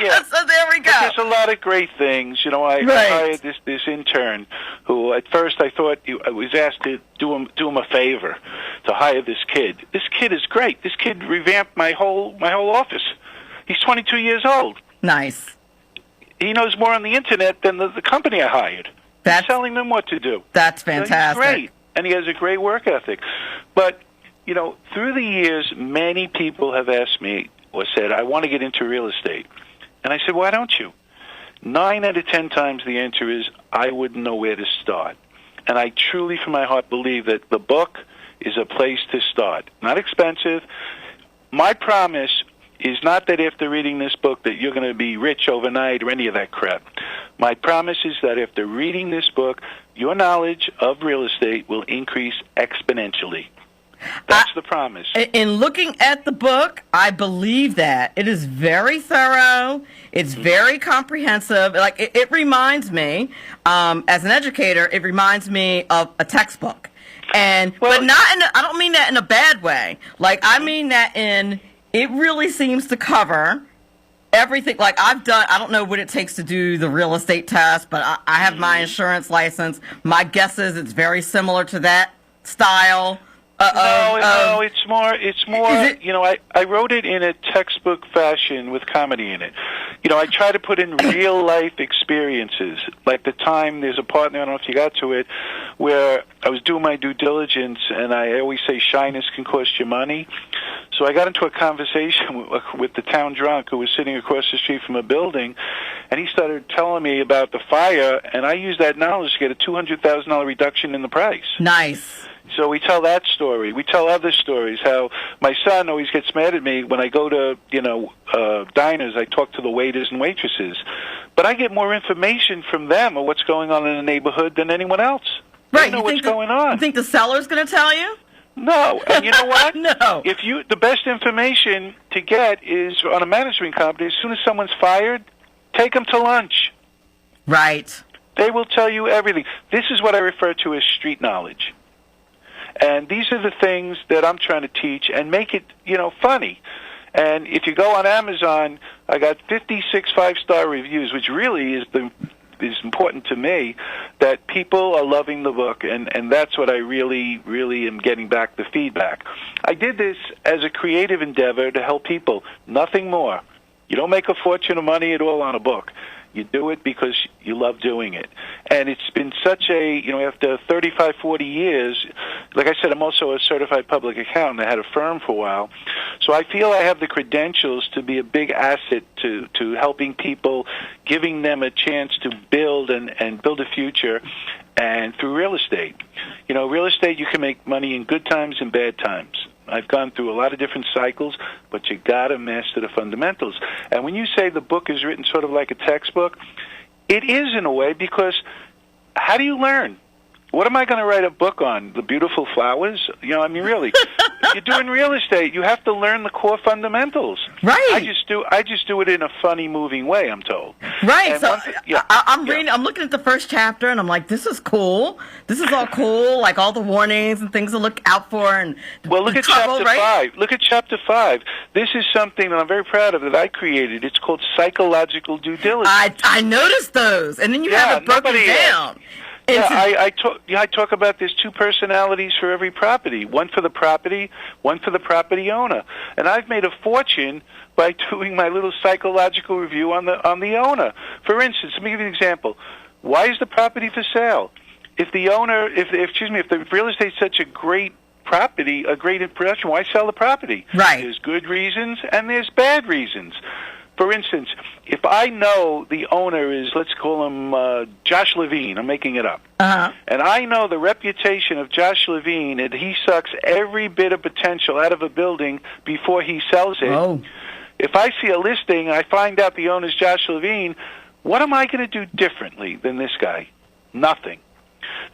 So there we go. But there's a lot of great things. I hired this intern who, at first, I thought I was asked to do him a favor to hire this kid. This kid is great. This kid revamped my whole office. He's 22 years old. Nice. He knows more on the internet than the company I hired. He's telling them what to do. That's fantastic. So he's great, and he has a great work ethic. But, through the years, many people have asked me or said, I want to get into real estate. And I said, why don't you? 9 out of 10 times the answer is, I wouldn't know where to start. And I truly, from my heart, believe that the book is a place to start. Not expensive. My promise is not that after reading this book that you're going to be rich overnight or any of that crap. My promise is that after reading this book, your knowledge of real estate will increase exponentially. That's the promise. In looking at the book, I believe that. It is very thorough. It's very comprehensive. Like it reminds me, as an educator, it reminds me of a textbook. But not I don't mean that in a bad way. Like, I mean that it really seems to cover everything. Like I don't know what it takes to do the real estate test, but I have my insurance license. My guess is it's very similar to that style. No, it's more. I wrote it in a textbook fashion with comedy in it. I try to put in real life experiences. Like the time, there's a part, I don't know if you got to it, where I was doing my due diligence, and I always say shyness can cost you money. So I got into a conversation with the town drunk who was sitting across the street from a building, and he started telling me about the fire, and I used that knowledge to get a $200,000 reduction in the price. Nice. So we tell that story. We tell other stories. How my son always gets mad at me when I go to, diners. I talk to the waiters and waitresses, but I get more information from them on what's going on in the neighborhood than anyone else. Right. They know what's going on. You think the seller's going to tell you? No. And you know what? No. The best information to get is on a management company. As soon as someone's fired, take them to lunch. Right. They will tell you everything. This is what I refer to as street knowledge. And these are the things that I'm trying to teach and make it, funny. And if you go on Amazon, I got 56 5-star reviews, which really is important to me, that people are loving the book, and that's what I really, really am getting back the feedback. I did this as a creative endeavor to help people, nothing more. You don't make a fortune of money at all on a book. You do it because you love doing it. And it's been such after 35, 40 years, like I said, I'm also a certified public accountant. I had a firm for a while. So I feel I have the credentials to be a big asset to helping people, giving them a chance to build and build a future, and through real estate. Real estate, you can make money in good times and bad times. I've gone through a lot of different cycles, but you got to master the fundamentals. And when you say the book is written sort of like a textbook, it is in a way, because how do you learn? What am I going to write a book on? The beautiful flowers? Really. If you're doing real estate, you have to learn the core fundamentals. Right. I just do it in a funny, moving way, I'm told. Right. And so I'm reading. I'm looking at the first chapter, and I'm like, this is cool. This is all cool. Like all the warnings and things to look out for. And look at trouble, chapter right? 5. Look at chapter 5. This is something that I'm very proud of that I created. It's called psychological due diligence. I noticed those, and then you have it broken down. I talk about there's 2 personalities for every property, one for the property, one for the property owner. And I've made a fortune by doing my little psychological review on the owner. For instance, let me give you an example. Why is the property for sale? If the owner, if the real estate's such a great property a great impression. Why sell the property? Right. There's good reasons and there's bad reasons. For instance, if I know the owner is, let's call him Josh Levine, I'm making it up, and I know the reputation of Josh Levine, and he sucks every bit of potential out of a building before he sells it. Oh. If I see a listing and I find out the owner's Josh Levine, what am I going to do differently than this guy? Nothing.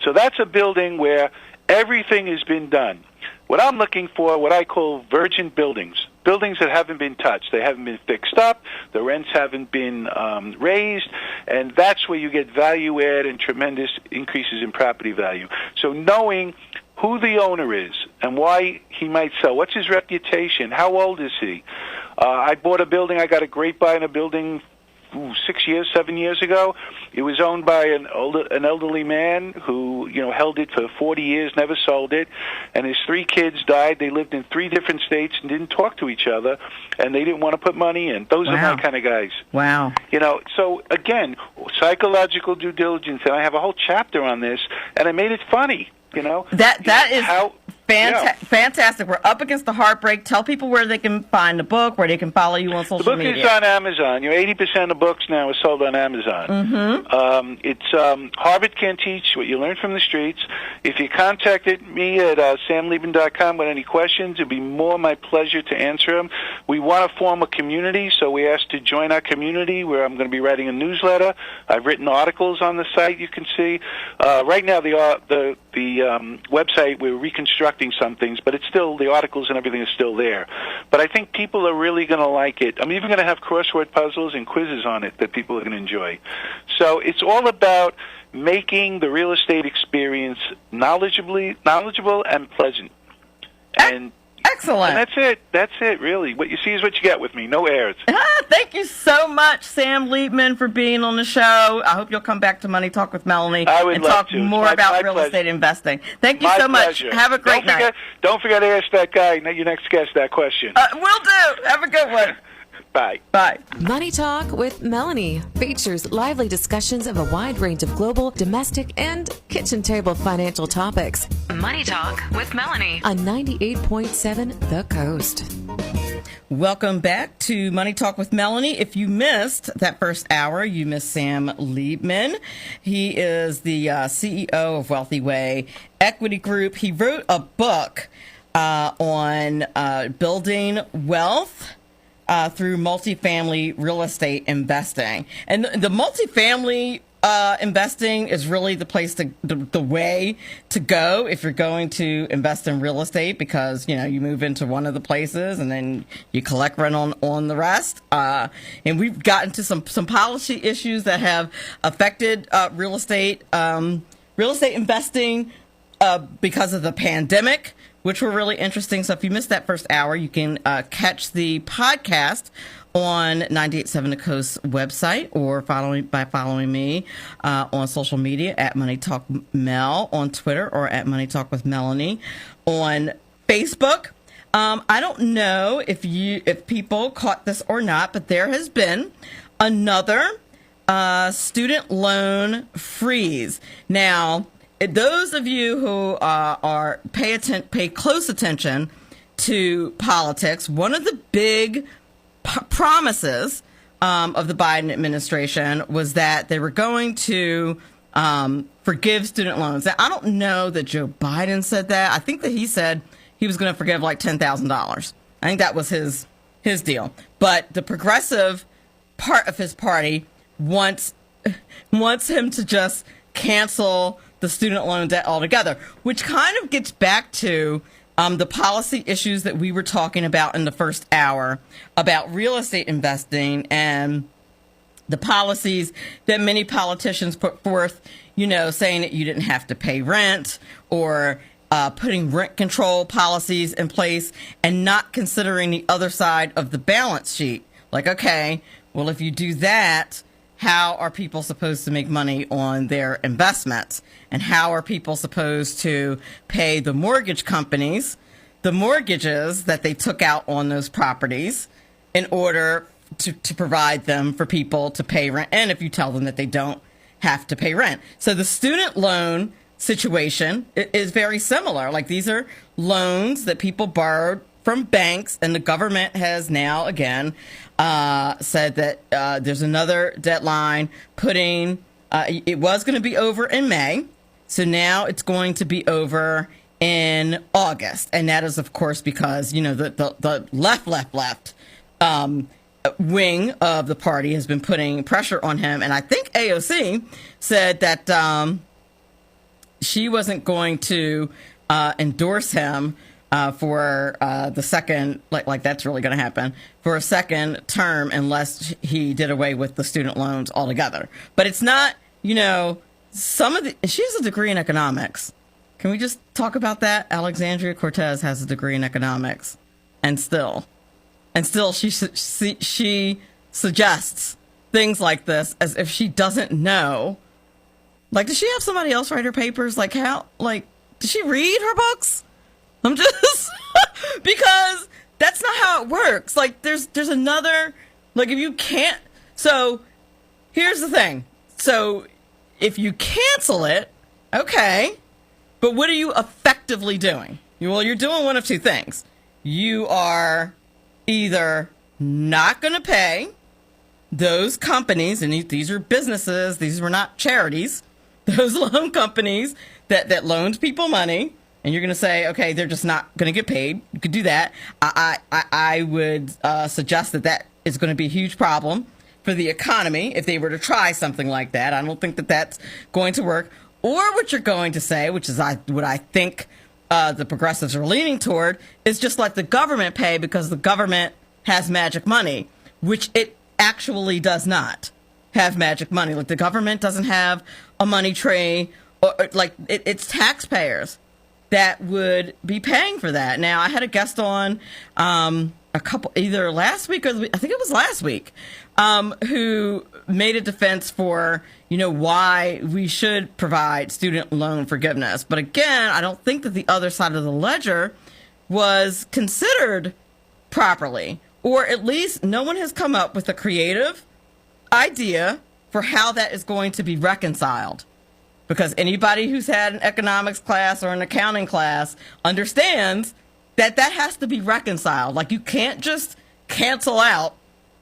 So that's a building where everything has been done. What I'm looking for, what I call virgin buildings, buildings that haven't been touched. They haven't been fixed up. The rents haven't been raised. And that's where you get value add and tremendous increases in property value. So knowing who the owner is and why he might sell, what's his reputation, how old is he? I bought a building. I got a great buy in a building 7 years ago. It was owned by an elderly man who, held it for 40 years, never sold it, and his 3 kids died. They lived in 3 different states and didn't talk to each other, and they didn't want to put money in. Those are my kind of guys. Wow. So again, psychological due diligence, and I have a whole chapter on this, and I made it funny. That is fantastic. We're up against the heartbreak. Tell people where they can find the book, where they can follow you on social media. The book is on Amazon. 80% of books now are sold on Amazon. Mm-hmm. It's Harvard Can't Teach What You Learn from the Streets. If you contacted me at Liebman.com with any questions, it'd be more my pleasure to answer them. We want to form a community, so we asked to join our community where I'm going to be writing a newsletter. I've written articles on the site you can see. Right now, the website, we're reconstructing some things, but it's still, the articles and everything is still there. But I think people are really going to like it. I'm even going to have crossword puzzles and quizzes on it that people are going to enjoy. So it's all about making the real estate experience knowledgeable and pleasant. And excellent. And that's it, really. What you see is what you get with me. No airs. Thank you so much, Sam Liebman, for being on the show. I hope you'll come back to Money Talk with Melanie and talk more about real estate investing. Thank you so much. Have a great night. Don't forget to ask that guy, your next guest, that question. Will do. Have a good one. Bye. Bye. Money Talk with Melanie features lively discussions of a wide range of global, domestic, and kitchen table financial topics. Money Talk with Melanie on 98.7 The Coast. Welcome back to Money Talk with Melanie. If you missed that first hour, you missed Sam Liebman. He is the CEO of Wealthway Equity Group. He wrote a book on building wealth through multifamily real estate investing. And the multifamily investing is really the place the way to go if you're going to invest in real estate, because you move into one of the places and then you collect rent on the rest. And we've gotten to some policy issues that have affected real estate investing because of the pandemic, which were really interesting. So if you missed that first hour, you can catch the podcast on 98.7 The Coast website, or by following me on social media at Money Talk Mel on Twitter, or at Money Talk with Melanie on Facebook. I don't know if people caught this or not, but there has been another student loan freeze. Now, those of you who pay close attention to politics, one of the big promises of the Biden administration was that they were going to forgive student loans. Now, I don't know that Joe Biden said that. I think that he said he was going to forgive like $10,000. I think that was his deal. But the progressive part of his party wants him to just cancel the student loan debt altogether, which kind of gets back to the policy issues that we were talking about in the first hour about real estate investing and the policies that many politicians put forth, saying that you didn't have to pay rent, or putting rent control policies in place and not considering the other side of the balance sheet. Like, okay, well, if you do that, how are people supposed to make money on their investments? And how are people supposed to pay the mortgage companies the mortgages that they took out on those properties in order to provide them for people to pay rent? And if you tell them that they don't have to pay rent. So the student loan situation is very similar. Like, these are loans that people borrowed from banks, and the government has now again said that there's another deadline putting. It was going to be over in May, so now it's going to be over in August, and that is, of course, because the left wing of the party has been putting pressure on him, and I think AOC said that she wasn't going to endorse him for the second, like that's really going to happen, for a second term unless he did away with the student loans altogether. But it's not, she has a degree in economics. Can we just talk about that? Alexandria Cortez has a degree in economics, and still she suggests things like this as if she doesn't know. Like, does she have somebody else write her papers? Like, how? Like, does she read her books? I'm just because that's not how it works. Like, there's another, like, if you can't. So here's the thing. So if you cancel it, okay, but what are you effectively doing? Well, you're doing one of two things. You are either not going to pay those companies, and these are businesses, these were not charities, those loan companies that loaned people money, and you're going to say, okay, they're just not going to get paid. You could do that. I would suggest that is going to be a huge problem for the economy if they were to try something like that. I don't think that that's going to work. Or what you're going to say, which is what I think the progressives are leaning toward, is just let the government pay because the government has magic money, which it actually does not have magic money. Like, the government doesn't have a money tree, or like it's taxpayers that would be paying for that. Now, I had a guest on either last week or I think it was last week, who made a defense for, why we should provide student loan forgiveness. But again, I don't think that the other side of the ledger was considered properly, or at least no one has come up with a creative idea for how that is going to be reconciled. Because anybody who's had an economics class or an accounting class understands that has to be reconciled. Like, you can't just cancel out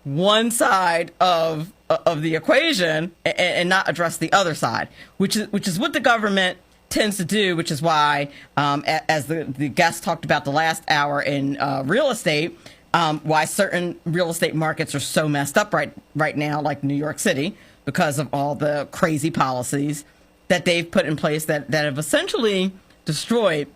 one side of the equation and not address the other side, which is what the government tends to do, which is why, as the guest talked about the last hour in real estate, why certain real estate markets are so messed up right now, like New York City, because of all the crazy policies that they've put in place that have essentially destroyed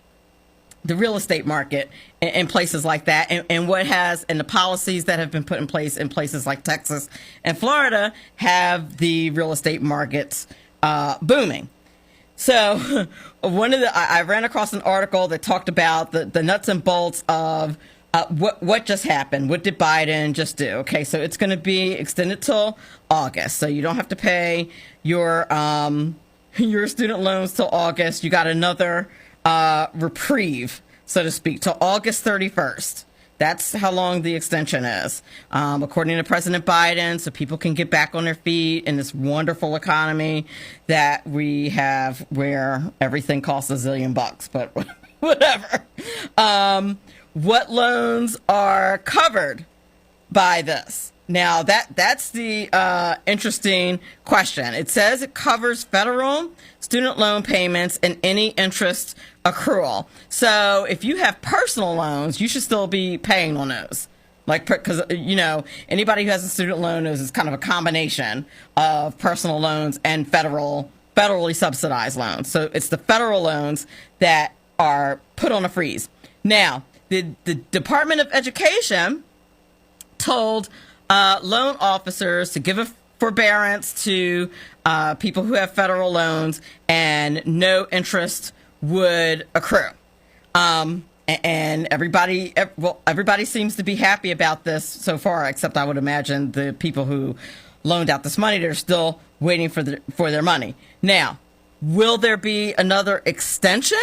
the real estate market in places like that, and the policies that have been put in places like Texas and Florida have the real estate markets booming. So I ran across an article that talked about the nuts and bolts of what just happened. What did Biden just do? Okay, so it's going to be extended till August, so you don't have to pay your student loans till August. You got another reprieve, so to speak, till August 31st. That's how long the extension is, according to President Biden, so people can get back on their feet in this wonderful economy that we have where everything costs $1 zillion, but whatever. What loans are covered by this? Now, that's the interesting question. It says it covers federal student loan payments and any interest accrual. So if you have personal loans, you should still be paying on those. Like, because, anybody who has a student loan knows it's kind of a combination of personal loans and federally subsidized loans. So it's the federal loans that are put on a freeze. Now, the Department of Education told loan officers to give a forbearance to people who have federal loans, and no interest would accrue. And everybody seems to be happy about this so far, except I would imagine the people who loaned out this money, they're still waiting for their money. Now, will there be another extension?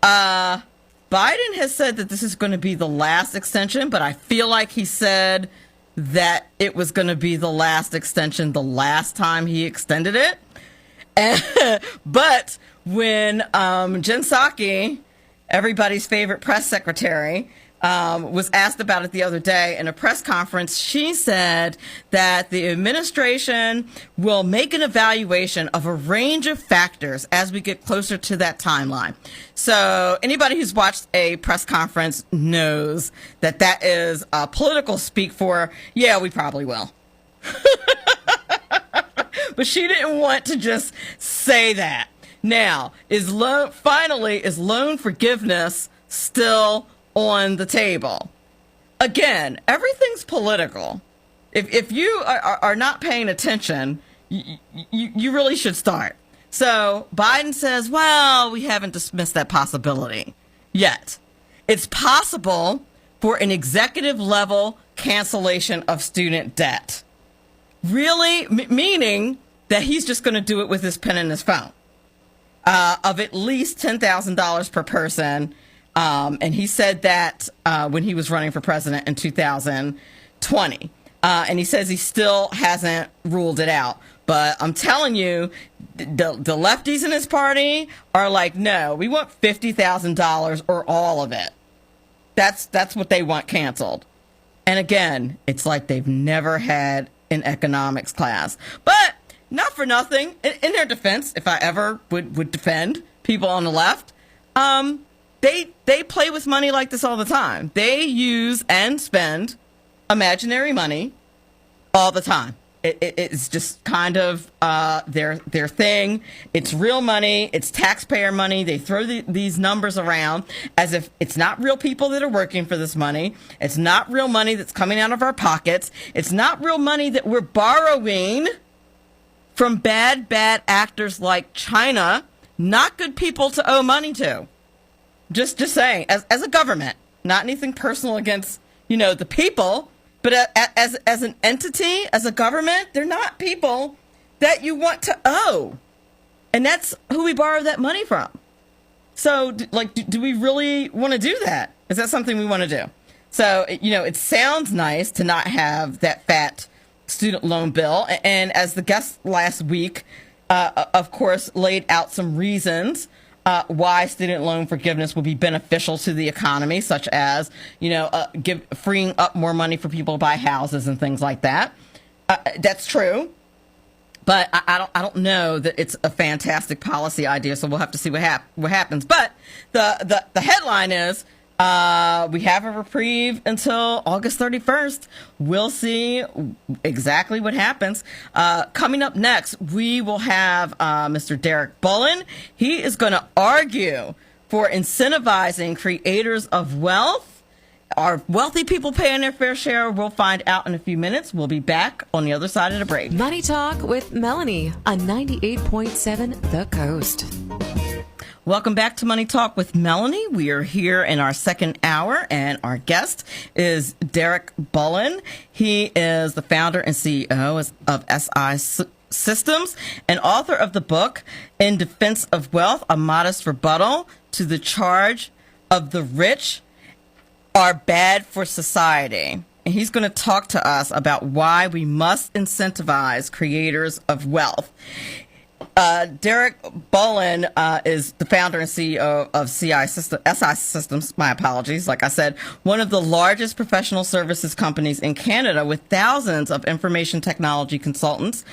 Biden has said that this is going to be the last extension, but I feel like he said that it was going to be the last extension the last time he extended it. But when Jen Psaki, everybody's favorite press secretary, was asked about it the other day in a press conference. She said that the administration will make an evaluation of a range of factors as we get closer to that timeline. So anybody who's watched a press conference knows that that is political speak for, yeah, we probably will. But she didn't want to just say that. Now, is loan forgiveness still on the table? Again, everything's political. If you are not paying attention, you really should start. So Biden says, well, we haven't dismissed that possibility yet. It's possible for an executive level cancellation of student debt. Really? Meaning that he's just going to do it with his pen and his phone, of at least $10,000 per person. And he said that when he was running for president in 2020. And he says he still hasn't ruled it out. But I'm telling you, the lefties in his party are like, no, we want $50,000 or all of it. That's what they want canceled. And again, it's like they've never had an economics class. But not for nothing, in their defense, if I ever would defend people on the left, they play with money like this all the time. They use and spend imaginary money all the time. It's just kind of their thing. It's real money. It's taxpayer money. They throw these numbers around as if it's not real people that are working for this money. It's not real money that's coming out of our pockets. It's not real money that we're borrowing from bad actors like China. Not good people to owe money to. Just saying, as a government, not anything personal against, the people. But as an entity, as a government, they're not people that you want to owe. And that's who we borrow that money from. So, do we really want to do that? Is that something we want to do? So, it sounds nice to not have that fat student loan bill. And as the guest last week, of course, laid out some reasons why student loan forgiveness will be beneficial to the economy, such as, freeing up more money for people to buy houses and things like that. That's true. But I don't know that it's a fantastic policy idea, so we'll have to see what happens. But the headline is, we have a reprieve until August 31st. We'll see exactly what happens. Coming up next, we will have Mr. Derek Bullen. He is going to argue for incentivizing creators of wealth. Are wealthy people paying their fair share? We'll find out in a few minutes. We'll be back on the other side of the break. Money Talk with Melanie on 98.7 The Coast. Welcome back to Money Talk with Melanie. We are here in our second hour, and our guest is Derek Bullen. He is the founder and CEO of SI Systems and author of the book, In Defense of Wealth, A Modest Rebuttal to the Charge of the Rich Are Bad for Society. And he's going to talk to us about why we must incentivize creators of wealth. Derek Bullen is the founder and CEO of SI Systems, my apologies, like I said, one of the largest professional services companies in Canada with thousands of information technology consultants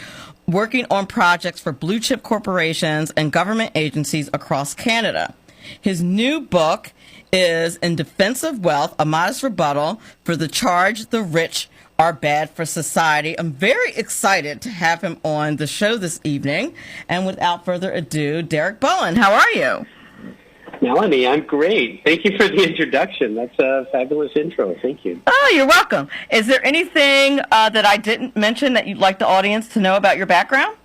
working on projects for blue chip corporations and government agencies across Canada. His new book is In Defense of Wealth, A Modest Rebuttal for the Charge the Rich Are Bad for Society. I'm very excited to have him on the show this evening. And without further ado, Derek Bullen, how are you? Melanie, I'm great. Thank you for the introduction. That's a fabulous intro. Thank you. Oh, you're welcome. Is there anything that I didn't mention that you'd like the audience to know about your background?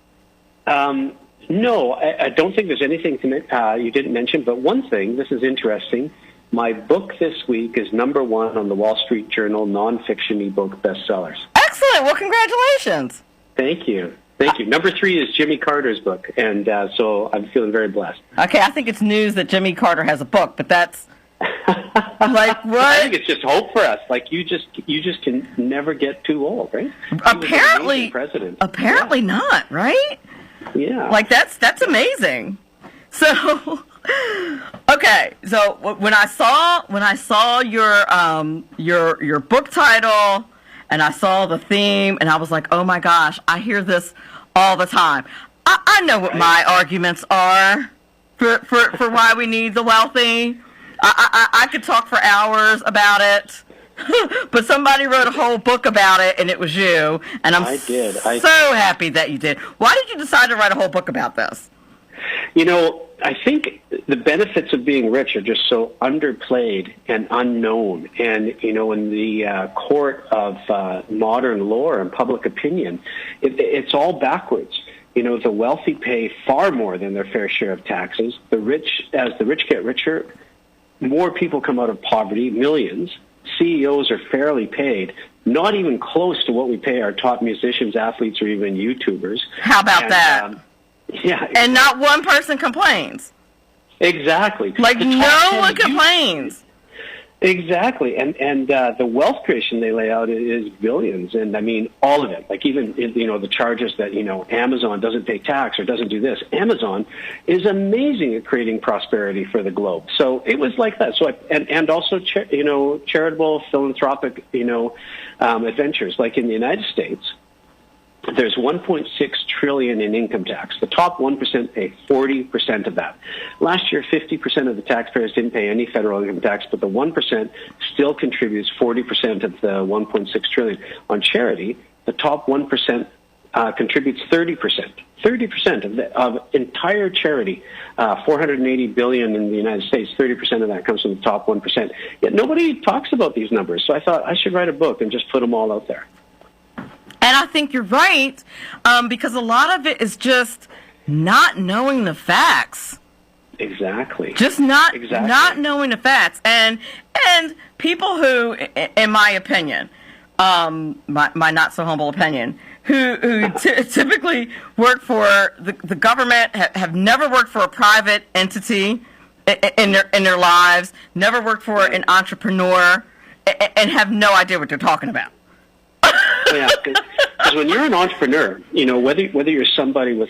No, I don't think there's anything you didn't mention, but one thing, this is interesting. My book this week is #1 on the Wall Street Journal nonfiction ebook bestsellers. Excellent. Well, congratulations. Tk you. Thank you. #3 is Jimmy Carter's book, and so I'm feeling very blessed. Okay, I think it's news that Jimmy Carter has a book, but that's like what? I think it's just hope for us. Like you just can never get too old, right? Apparently, president. Apparently not, right? Yeah. Like that's amazing. So, okay. So when I saw your book title and I saw the theme, and I was like, oh my gosh, I hear this all the time. I know what my arguments are for why we need the wealthy. I could talk for hours about it. But somebody wrote a whole book about it, and it was you. And I'm so happy that you did. Why did you decide to write a whole book about this? I think the benefits of being rich are just so underplayed and unknown. And, in the court of modern law and public opinion, it's all backwards. The wealthy pay far more than their fair share of taxes. As the rich get richer, more people come out of poverty, millions. CEOs are fairly paid, not even close to what we pay our top musicians, athletes, or even YouTubers. How about that? Yeah. Exactly. And not one person complains. Exactly. Like no one complains. Exactly. And the wealth creation they lay out is billions. And I mean, all of it. Like even, the charges that, Amazon doesn't pay tax or doesn't do this. Amazon is amazing at creating prosperity for the globe. So it was like that. So, and also, charitable, philanthropic, adventures. Like in the United States, there's $1.6 trillion in income tax. The top 1% pay 40% of that. Last year, 50% of the taxpayers didn't pay any federal income tax, but the 1% still contributes 40% of the $1.6 trillion. On charity, the top 1% contributes 30%. 30% of entire charity, $480 billion in the United States, 30% of that comes from the top 1%. Yet nobody talks about these numbers, so I thought I should write a book and just put them all out there. And I think you're right, because a lot of it is just not knowing the facts. Exactly. Just not knowing the facts, and people who, in my opinion, my not so humble opinion, who typically work for the government, have never worked for a private entity in their lives, never worked for an entrepreneur, and have no idea what they're talking about. Yeah, because when you're an entrepreneur, whether you're somebody with,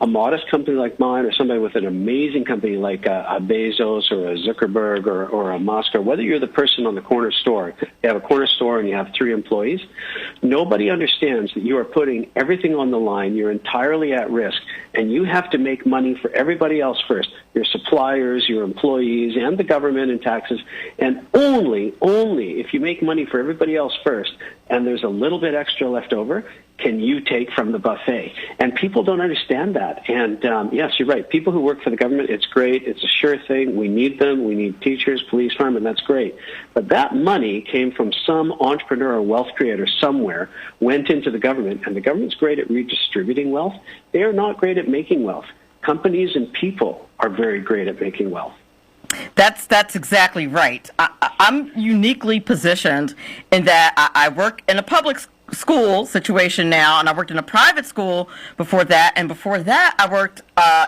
a modest company like mine or somebody with an amazing company like a Bezos or a Zuckerberg or a Musk, or whether you're the person on the corner store, you have a corner store and you have 3 employees, nobody understands that you are putting everything on the line. You're entirely at risk, and you have to make money for everybody else first, your suppliers, your employees, and the government and taxes. And only if you make money for everybody else first, and there's a little bit extra left over, can you take from the buffet. And people don't understand that. And yes, you're right. People who work for the government, it's great. It's a sure thing. We need them. We need teachers, police, firemen. That's great. But that money came from some entrepreneur or wealth creator somewhere, went into the government, and the government's great at redistributing wealth. They are not great at making wealth. Companies and people are very great at making wealth. That's exactly right. I'm uniquely positioned in that I work in a public school situation now, and I worked in a private school before that, and before that I worked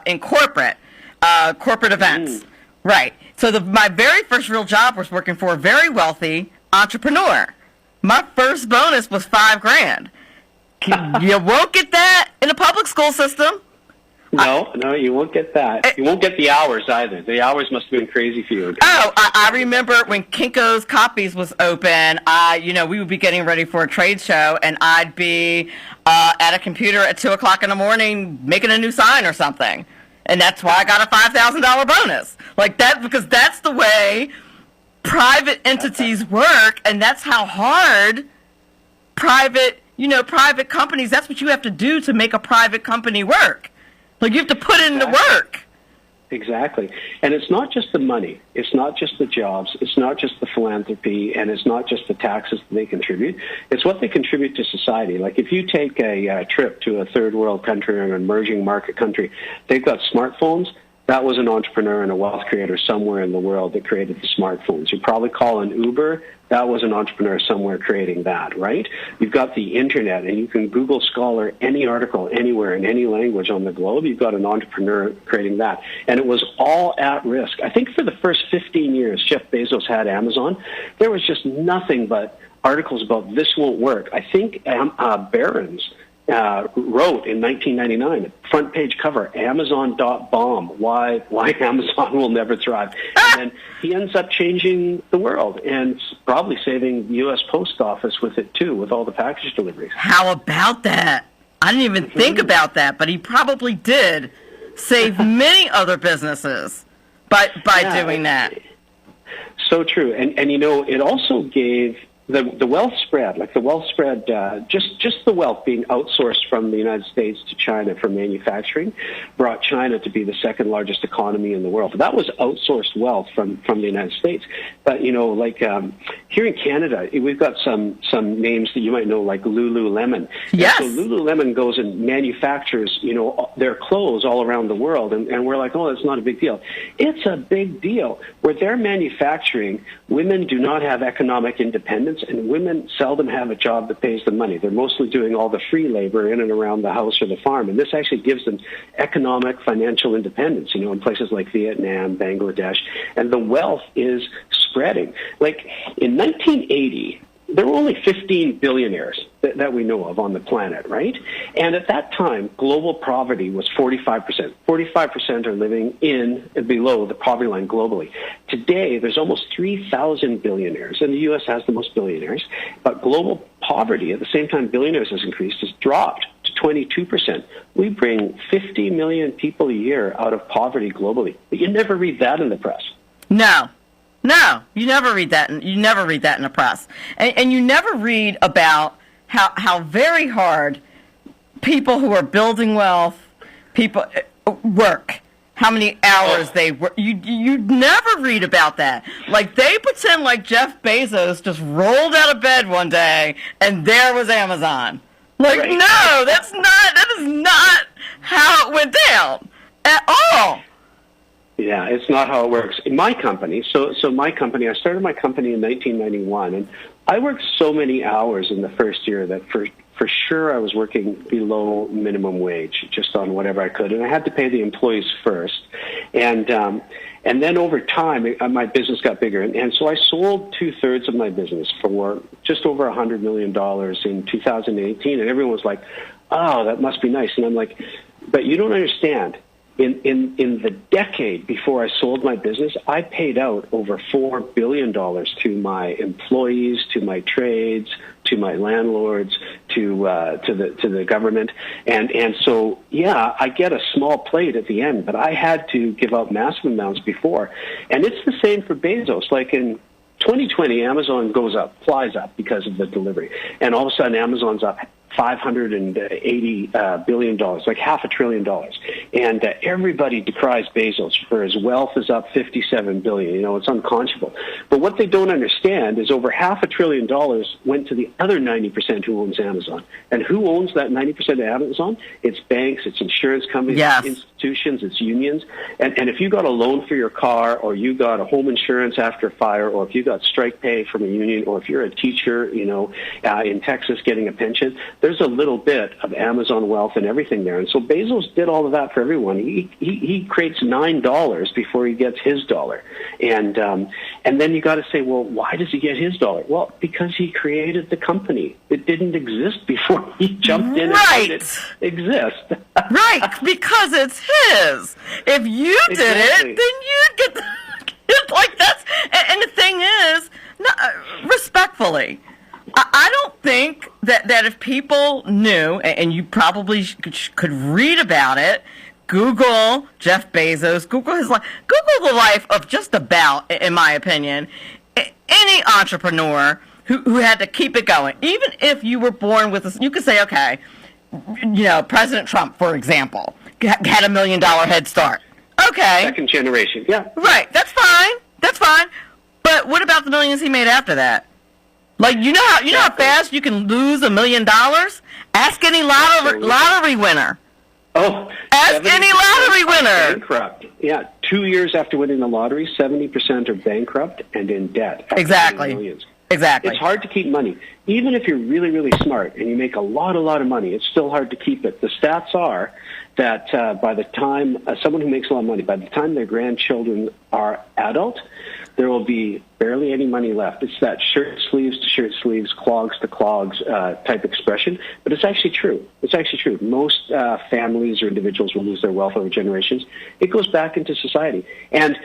in corporate events. Right. So my very first real job was working for a very wealthy entrepreneur. My first bonus was $5,000. You won't get that in a public school system. No, you won't get that. You won't get the hours either. The hours must have been crazy for you. Oh, I remember when Kinko's Copies was open, we would be getting ready for a trade show, and I'd be at a computer at 2 o'clock in the morning making a new sign or something. And that's why I got a $5,000 bonus. Like that, because that's the way private entities work, and that's how hard private companies, that's what you have to do to make a private company work. Like, you have to put in the work. Exactly. And it's not just the money. It's not just the jobs. It's not just the philanthropy. And it's not just the taxes that they contribute. It's what they contribute to society. Like, if you take a trip to a third world country or an emerging market country, they've got smartphones. That was an entrepreneur and a wealth creator somewhere in the world that created the smartphones. You probably call an Uber. That was an entrepreneur somewhere creating that, right? You've got the Internet, and you can Google Scholar any article anywhere in any language on the globe. You've got an entrepreneur creating that. And it was all at risk. I think for the first 15 years, Jeff Bezos had Amazon. There was just nothing but articles about this won't work. I think Barron's wrote in 1999, front page cover, Amazon.bomb, why Amazon will never thrive. And then he ends up changing the world and probably saving the U.S. Post Office with it, too, with all the package deliveries. How about that? I didn't even think about that, but he probably did save many other businesses by doing that. So true. And it also gave the wealth spread, just the wealth being outsourced from the United States to China for manufacturing, brought China to be the second largest economy in the world. That was outsourced wealth from the United States. But, here in Canada, we've got some names that you might know, like Lululemon. Yes. And so Lululemon goes and manufactures, their clothes all around the world. And we're like, oh, that's not a big deal. It's a big deal. Where they're manufacturing, women do not have economic independence, and women seldom have a job that pays them money. They're mostly doing all the free labor in and around the house or the farm, and this actually gives them economic, financial independence, in places like Vietnam, Bangladesh, and the wealth is spreading. Like, in 1980, there were only 15 billionaires that we know of on the planet, right? And at that time, global poverty was 45%. 45% are living below the poverty line globally. Today, there's almost 3,000 billionaires, and the U.S. has the most billionaires. But global poverty, at the same time billionaires has increased, has dropped to 22%. We bring 50 million people a year out of poverty globally. But you never read that in the press. No, you never read that. You never read that in the press, and you never read about how very hard people who are building wealth, people work. How many hours they work. You never read about that. Like, they pretend like Jeff Bezos just rolled out of bed one day and there was Amazon. Like, right. No, that is not how it went down at all. Yeah, it's not how it works. In my company, so my company, I started my company in 1991, and I worked so many hours in the first year that for sure I was working below minimum wage, just on whatever I could, and I had to pay the employees first. And then over time, my business got bigger, and so I sold 2/3 of my business for just over $100 million in 2018, and everyone was like, "Oh, that must be nice," and I'm like, "But you don't understand. In the decade before I sold my business, I paid out over $4 billion to my employees, to my trades, to my landlords, to the government, and so yeah, I get a small plate at the end, but I had to give out massive amounts before, and it's the same for Bezos. Like in 2020, Amazon goes up, flies up because of the delivery, and all of a sudden Amazon's up $580 billion, like $500 billion. And everybody decries Bezos for his wealth is up $57 billion. It's unconscionable. But what they don't understand is over $500 billion went to the other 90% who owns Amazon. And who owns that 90% of Amazon? It's banks, it's insurance companies, yes. It's institutions, it's unions. And if you got a loan for your car, or you got a home insurance after fire, or if you got strike pay from a union, or if you're a teacher, in Texas getting a pension, there's a little bit of Amazon wealth and everything there. And so Bezos did all of that for everyone. He creates $9 before he gets his dollar. And then you got to say, well, why does he get his dollar? Well, because he created the company. It didn't exist before he jumped in and made it exist. Right, because it's his. If you did it, then you'd get like that's. And the thing is, respectfully, I don't think that if people knew, and you probably could read about it, Google Jeff Bezos, Google his life, Google the life of just about, in my opinion, any entrepreneur who had to keep it going. Even if you were born with this, you could say, okay, President Trump, for example, had $1 million head start. Okay. Second generation, yeah. Right, that's fine. But what about the millions he made after that? Like, you know how fast you can lose $1 million? Ask any lottery winner. Oh, ask any lottery winner. Bankrupt. Yeah, 2 years after winning the lottery, 70% are bankrupt and in debt. Exactly. Millions. Exactly. It's hard to keep money. Even if you're really, really smart and you make a lot of money, it's still hard to keep it. The stats are that by the time someone who makes a lot of money, by the time their grandchildren are adult, there will be barely any money left. It's that shirt sleeves to shirt sleeves, clogs to clogs type expression, but it's actually true. It's actually true. Most families or individuals will lose their wealth over generations. It goes back into society. And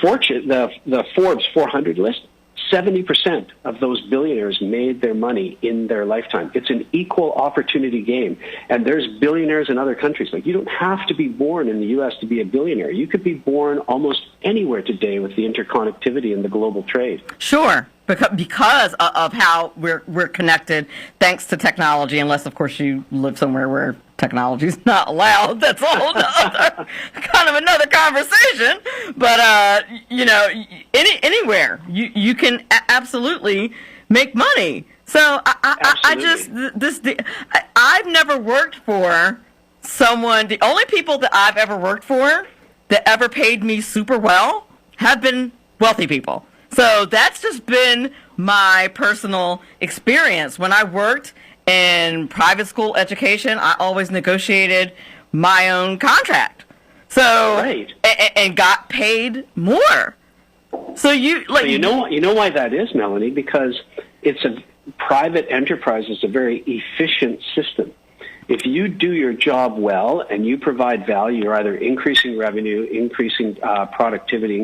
the Forbes 400 list, 70% of those billionaires made their money in their lifetime. It's an equal opportunity game. And there's billionaires in other countries. Like, you don't have to be born in the U.S. to be a billionaire. You could be born almost anywhere today with the interconnectivity and the global trade. Sure, because of how we're connected thanks to technology, unless, of course, you live somewhere where technology is not allowed. That's a whole other kind of another conversation. But, anywhere you can absolutely make money. So I've never worked for someone. The only people that I've ever worked for that ever paid me super well have been wealthy people. So that's just been my personal experience. When I worked in private school education, I always negotiated my own contract. So right. and got paid more. So you know why that is, Melanie? Because it's a private enterprise is a very efficient system. If you do your job well and you provide value, you're either increasing revenue, increasing productivity,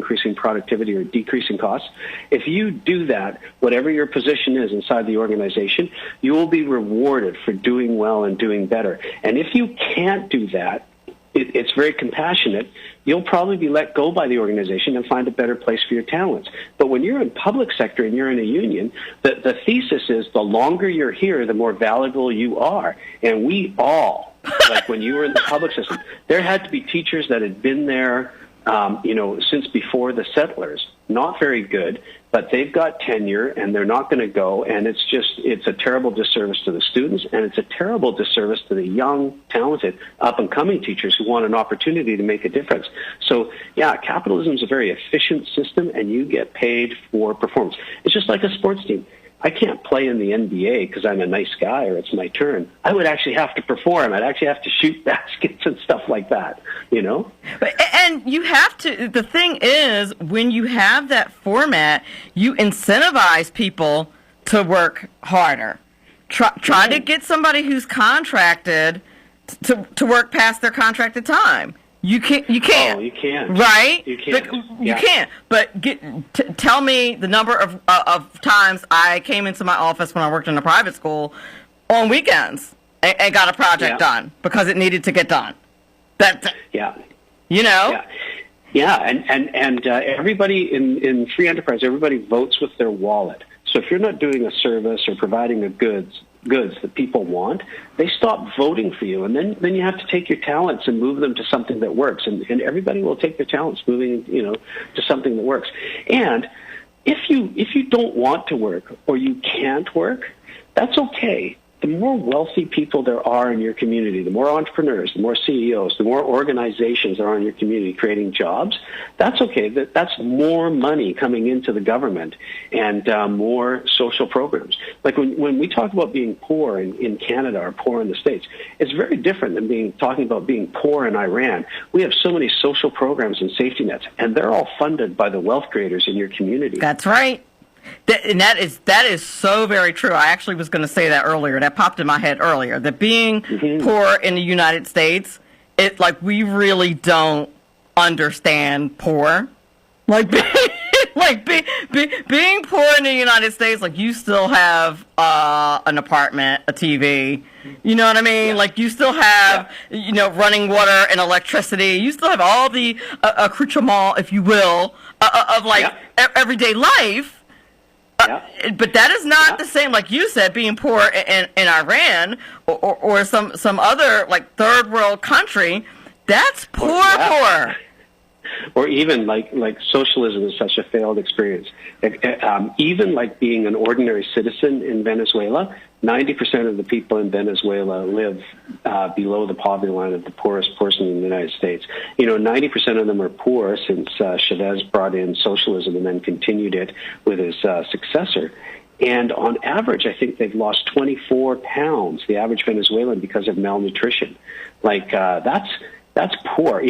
or decreasing costs. If you do that, whatever your position is inside the organization, you will be rewarded for doing well and doing better. And if you can't do that, it's very compassionate. You'll probably be let go by the organization and find a better place for your talents. But when you're in public sector and you're in a union, the thesis is the longer you're here, the more valuable you are. And we all, like when you were in the public system, there had to be teachers that had been there, since before the settlers. Not very good, but they've got tenure and they're not going to go. And it's a terrible disservice to the students, and it's a terrible disservice to the young, talented, up-and-coming teachers who want an opportunity to make a difference. So, yeah, capitalism is a very efficient system, and you get paid for performance. It's just like a sports team. I can't play in the NBA because I'm a nice guy or it's my turn. I would actually have to perform. I'd actually have to shoot baskets and stuff like that, And you have to, the thing is, when you have that format, you incentivize people to work harder. Try to get somebody who's contracted to work past their contracted time. You can't. Oh, you can't. Right? You can't. You can't. But tell me the number of times I came into my office when I worked in a private school on weekends and got a project done because it needed to get done. Yeah. Yeah, and everybody in free enterprise, everybody votes with their wallet. So if you're not doing a service or providing a goods that people want, they stop voting for you, and then you have to take your talents and move them to something that works, and everybody will take their talents moving to something that works. And if you don't want to work or you can't work, that's okay. The more wealthy people there are in your community, the more entrepreneurs, the more CEOs, the more organizations there are in your community creating jobs, that's okay. That's more money coming into the government and more social programs. Like when we talk about being poor in Canada or poor in the States, it's very different than talking about being poor in Iran. We have so many social programs and safety nets, and they're all funded by the wealth creators in your community. That's right. And that is so very true. I actually was going to say that earlier. That popped in my head earlier. That being poor in the United States, it's like we really don't understand poor. Like being poor in the United States, like you still have an apartment, a TV. You know what I mean? Yeah. Like you still have running water and electricity. You still have all the accoutrements, if you will, of everyday life. But that is not the same, like you said, being poor in Iran or some other like third world country. That's poor. Or even like socialism is such a failed experience. Even like being an ordinary citizen in Venezuela, 90% of the people in Venezuela live below the poverty line of the poorest person in the United States. 90% of them are poor since Chavez brought in socialism and then continued it with his successor. And on average, I think they've lost 24 pounds, the average Venezuelan, because of malnutrition. Like that's poor.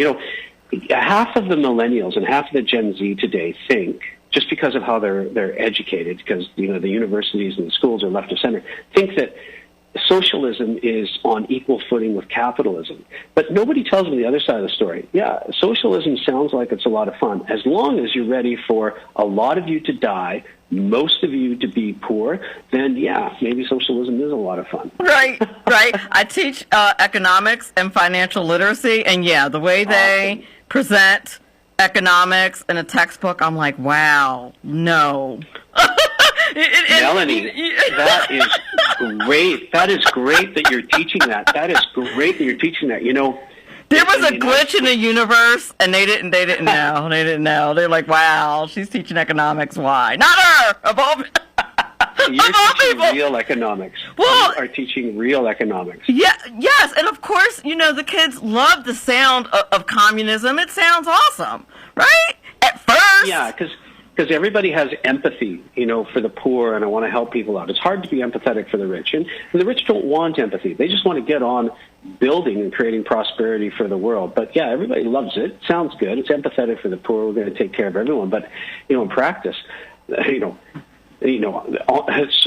Half of the millennials and half of the Gen Z today think just because of how they're educated, because the universities and the schools are left of center, think that socialism is on equal footing with capitalism. But nobody tells them the other side of the story. Yeah, socialism sounds like it's a lot of fun, as long as you're ready for a lot of you to die, most of you to be poor, then yeah, maybe socialism is a lot of fun. Right. I teach economics and financial literacy, and yeah, the way they present economics in a textbook, I'm like, wow, no. Melanie, that is great. That is great that you're teaching that. That is great that you're teaching that. There was a glitch in the universe, and they didn't know. They didn't know. They're like, wow, she's teaching economics. Why? Not her. Of all You're teaching people. Real economics. Well, you are teaching real economics. Yeah, yes, and of course, the kids love the sound of communism. It sounds awesome, right? At first. Yeah, because everybody has empathy, for the poor, and I want to help people out. It's hard to be empathetic for the rich, and the rich don't want empathy. They just want to get on building and creating prosperity for the world. But yeah, everybody loves it. Sounds good. It's empathetic for the poor. We're going to take care of everyone. But in practice, so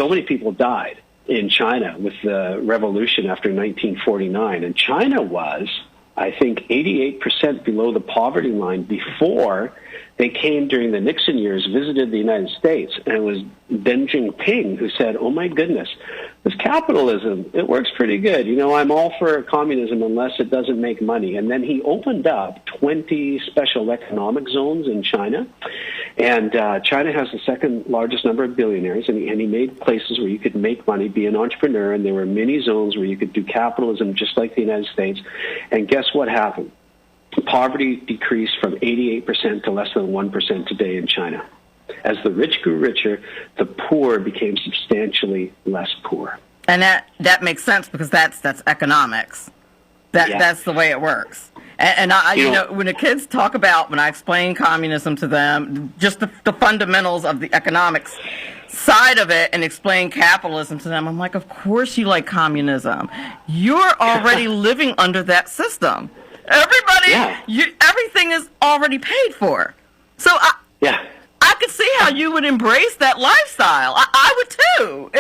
many people died in China with the revolution after 1949, and China was, I think, 88% below the poverty line before they came during the Nixon years, visited the United States, and it was Deng Xiaoping who said, oh my goodness, this capitalism, it works pretty good. I'm all for communism unless it doesn't make money. And then he opened up 20 special economic zones in China, and China has the second largest number of billionaires, and he made places where you could make money, be an entrepreneur, and there were mini zones where you could do capitalism just like the United States. And guess what happened? Poverty decreased from 88% to less than 1% today in China. As the rich grew richer, the poor became substantially less poor. And that makes sense, because that's economics. That's the way it works. And when the kids talk about, when I explain communism to them, just the fundamentals of the economics side of it, and explain capitalism to them, I'm like, of course you like communism. You're already living under that system. Everybody, everything is already paid for. So I could see how you would embrace that lifestyle. I would too.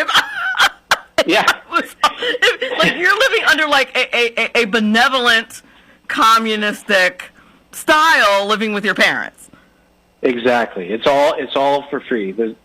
Like you're living under like a benevolent, communistic style, living with your parents. Exactly. It's all for free. The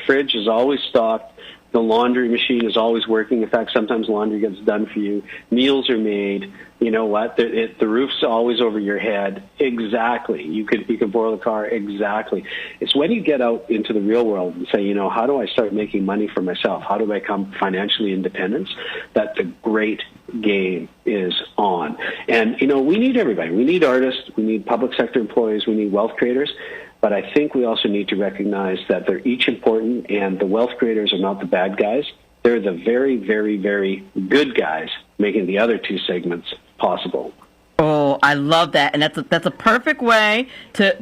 fridge is always stocked. The laundry machine is always working. In fact, sometimes laundry gets done for you. Meals are made. You know what? The roof's always over your head. Exactly. You could borrow the car. Exactly. It's when you get out into the real world and say, how do I start making money for myself? How do I become financially independent? That the great game is on. And, we need everybody. We need artists. We need public sector employees. We need wealth creators. But I think we also need to recognize that they're each important, and the wealth creators are not the bad guys. They're the very, very, very good guys making the other two segments possible. Oh, I love that. And that's a perfect way to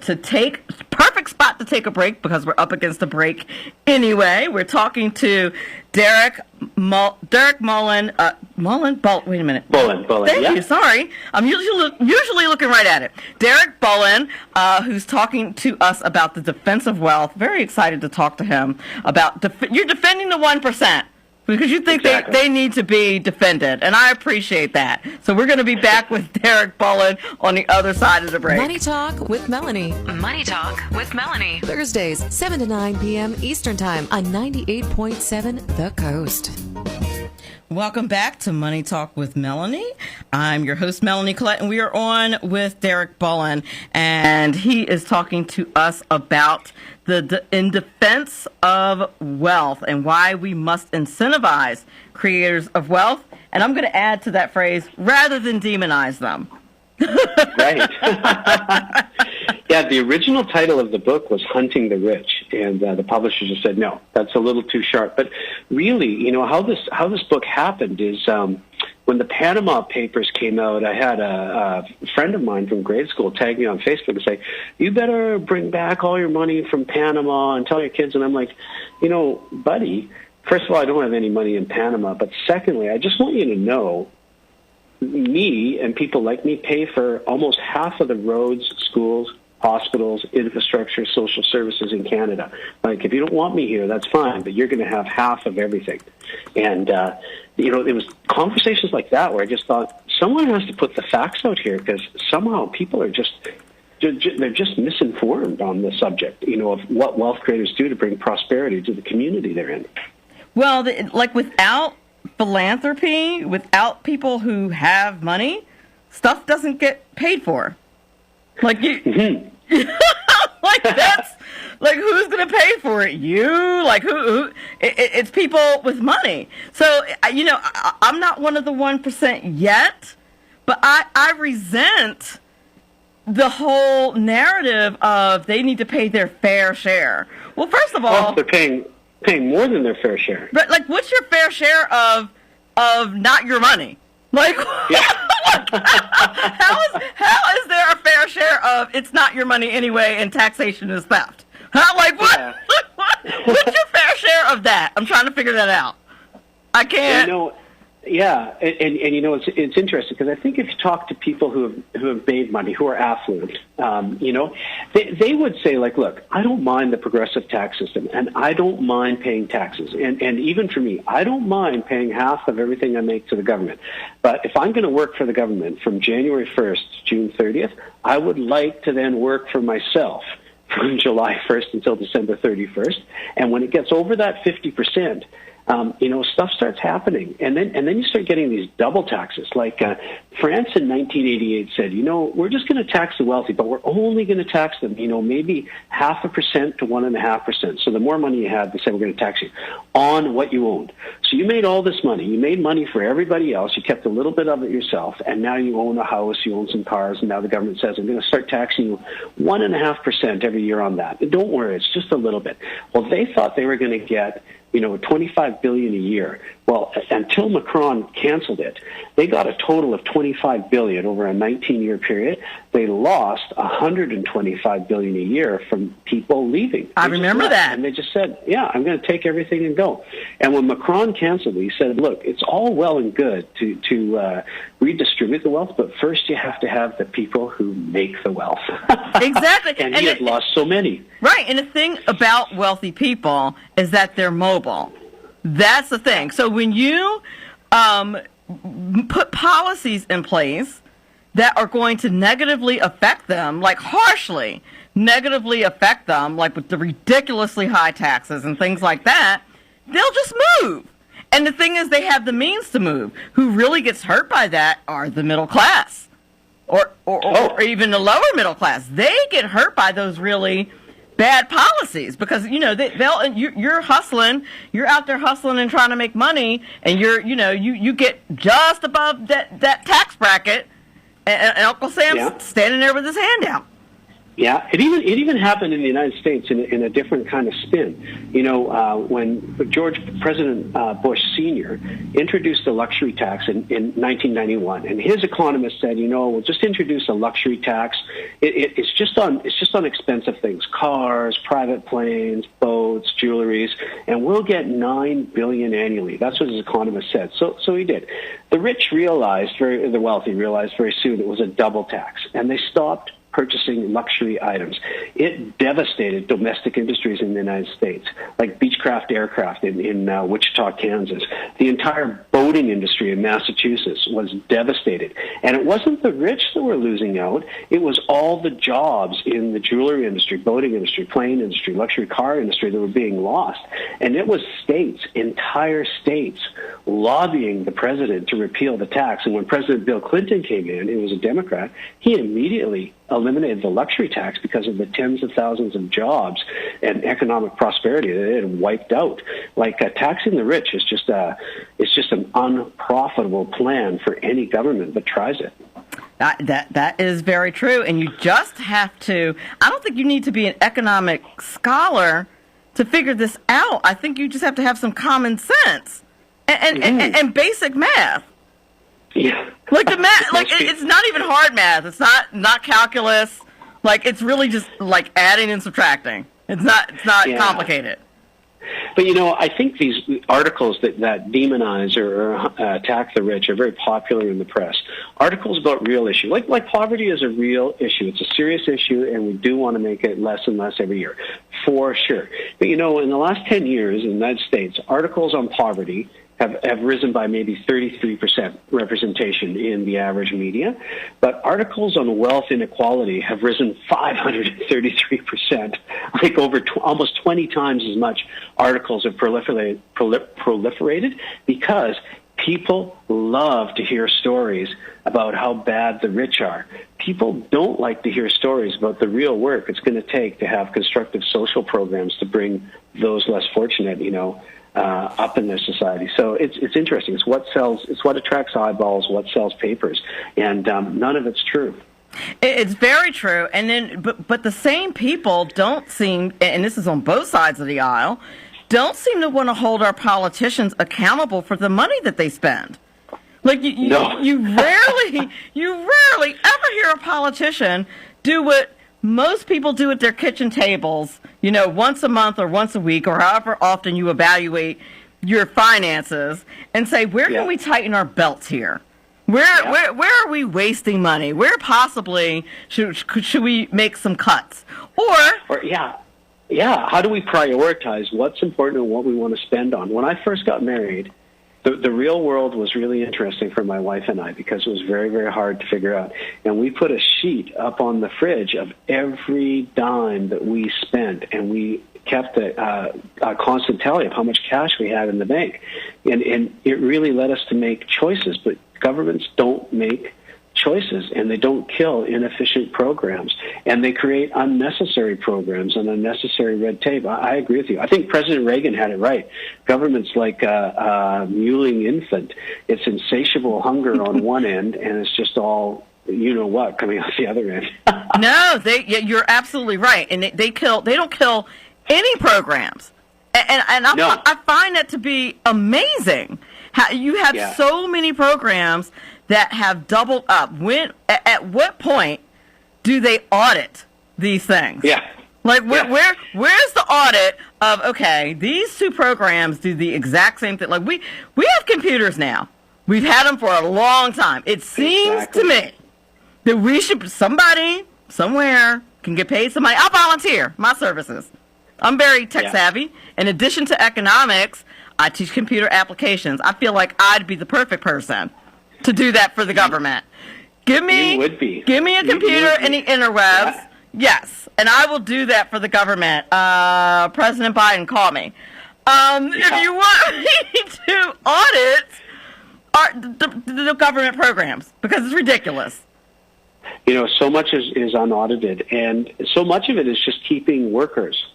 perfect spot to take a break, because we're up against the break anyway. We're talking to Derek Mullen. Wait a minute. Bullen. Thank you. Sorry. I'm usually looking right at it. Derek Bullen, who's talking to us about the defense of wealth. Very excited to talk to him about you're defending the 1%. Because you think they need to be defended, and I appreciate that. So we're going to be back with Derek Bullen on the other side of the break. Money Talk with Melanie. Money Talk with Melanie. Thursdays, 7 to 9 p.m. Eastern Time on 98.7 The Coast. Welcome back to Money Talk with Melanie. I'm your host, Melanie Collette, and we are on with Derek Bullen, and he is talking to us about in defense of wealth and why we must incentivize creators of wealth. And I'm going to add to that phrase, rather than demonize them. Right. Yeah, the original title of the book was Hunting the Rich, and the publisher just said, no, that's a little too sharp. But really, how this book happened is when the Panama Papers came out, I had a friend of mine from grade school tag me on Facebook and say, you better bring back all your money from Panama and tell your kids. And I'm like, buddy, first of all, I don't have any money in Panama. But secondly, I just want you to know, me and people like me pay for almost half of the roads, schools, hospitals, infrastructure, social services in Canada. Like, if you don't want me here, that's fine, but you're going to have half of everything. And, it was conversations like that where I just thought, someone has to put the facts out here, because somehow people are they're just misinformed on the subject, of what wealth creators do to bring prosperity to the community they're in. Well, without philanthropy, without people who have money, stuff doesn't get paid for. Like that's like, who's going to pay for it? You? Like who? It's people with money. So I'm not one of the 1% yet, but I resent the whole narrative of they need to pay their fair share. Well, first of all, they're paying more than their fair share. But what's your fair share of not your money? Like, how is there a fair share of it's not your money anyway and taxation is theft? How, like, what? Yeah. What's your fair share of that? I'm trying to figure that out. I can't. Yeah, and it's interesting, because I think if you talk to people who have made money, who are affluent, they would say, like, look, I don't mind the progressive tax system, and I don't mind paying taxes, and even for me, I don't mind paying half of everything I make to the government. But if I'm going to work for the government from January 1st to June 30th, I would like to then work for myself from July 1st until December 31st, and when it gets over that 50%. Stuff starts happening, and then you start getting these double taxes. Like France in 1988 said, we're just going to tax the wealthy, but we're only going to tax them, maybe 0.5% to 1.5%. So the more money you had, they said, we're going to tax you on what you owned. So you made all this money. You made money for everybody else. You kept a little bit of it yourself, and now you own a house, you own some cars, and now the government says, I'm going to start taxing you 1.5% every year on that. And don't worry, it's just a little bit. Well, they thought they were going to get $25 billion a year. Well, until Macron canceled it, they got a total of $25 billion over a 19-year period. They lost $125 billion a year from people leaving. I remember that. And they just said, yeah, I'm going to take everything and go. And when Macron canceled it, he said, look, it's all well and good to redistribute the wealth, but first you have to have the people who make the wealth. Exactly. And he had lost so many. Right. And the thing about wealthy people is that they're mobile. That's the thing. So when you put policies in place that are going to negatively affect them, like harshly negatively affect them, like with the ridiculously high taxes and things like that, they'll just move. And the thing is, they have the means to move. Who really gets hurt by that are the middle class or even the lower middle class. They get hurt by those really bad policies because, you're hustling, you're out there hustling and trying to make money, and you get just above that tax bracket, and Uncle Sam's standing there with his hand out. Yeah, it even happened in the United States in a different kind of spin. When President Bush Sr. introduced a luxury tax in 1991, and his economists said, we'll just introduce a luxury tax. It's just on expensive things: cars, private planes, boats, jewelries, and we'll get $9 billion annually. That's what his economist said. So he did. The wealthy realized very soon it was a double tax, and they stopped purchasing luxury items. It devastated domestic industries in the United States, like Beechcraft Aircraft in Wichita, Kansas. The entire boating industry in Massachusetts was devastated. And it wasn't the rich that were losing out. It was all the jobs in the jewelry industry, boating industry, plane industry, luxury car industry that were being lost. And it was entire states, lobbying the president to repeal the tax. And when President Bill Clinton came in, he was a Democrat, he immediately eliminated the luxury tax because of the tens of thousands of jobs and economic prosperity that it had wiped out. Like taxing the rich is just an unprofitable plan for any government that tries it. That is very true, and you just have to. I don't think you need to be an economic scholar to figure this out. I think you just have to have some common sense and basic math. Yeah. Like the math, like it's not even hard math. It's not calculus. Like it's really just like adding and subtracting. It's not complicated. But, I think these articles that demonize or attack the rich are very popular in the press. Articles about real issues, like poverty is a real issue. It's a serious issue, and we do want to make it less and less every year, for sure. But, in the last 10 years in the United States, articles on poverty have risen by maybe 33% representation in the average media, but articles on wealth inequality have risen 533%, like almost 20 times as much articles have proliferated because people love to hear stories about how bad the rich are. People don't like to hear stories about the real work it's going to take to have constructive social programs to bring those less fortunate, up in their society. So it's interesting. It's what sells. It's what attracts eyeballs. What sells papers, and none of it's true. It's very true. And then, but the same people don't seem, and this is on both sides of the aisle, don't seem to want to hold our politicians accountable for the money that they spend. Like you rarely ever hear a politician do what most people do at their kitchen tables, once a month or once a week or however often you evaluate your finances and say, where can we tighten our belts here? Where are we wasting money? Where possibly should we make some cuts? Or how do we prioritize what's important and what we want to spend on? When I first got married, the real world was really interesting for my wife and I because it was very, very hard to figure out. And we put a sheet up on the fridge of every dime that we spent, and we kept a constant tally of how much cash we had in the bank. And it really led us to make choices, but governments don't make choices, and they don't kill inefficient programs, and they create unnecessary programs and unnecessary red tape. I agree with you. I think President Reagan had it right. Government's like a mewling infant. It's insatiable hunger on one end, and it's just all what coming out the other end. No, you're absolutely right, and they don't kill any programs, and I find that to be amazing. How you have so many programs that have doubled up. At what point do they audit these things? Yeah. Like where's the audit of, okay, these two programs do the exact same thing. Like we have computers now. We've had them for a long time. It seems to me that somebody somewhere can get paid some money. I'll volunteer my services. I'm very tech savvy. In addition to economics, I teach computer applications. I feel like I'd be the perfect person to do that for the government. Give me a computer and the interwebs. Yes, and I will do that for the government. President Biden, call me. If you want me to audit the government programs, because it's ridiculous. So much is unaudited, and so much of it is just keeping workers.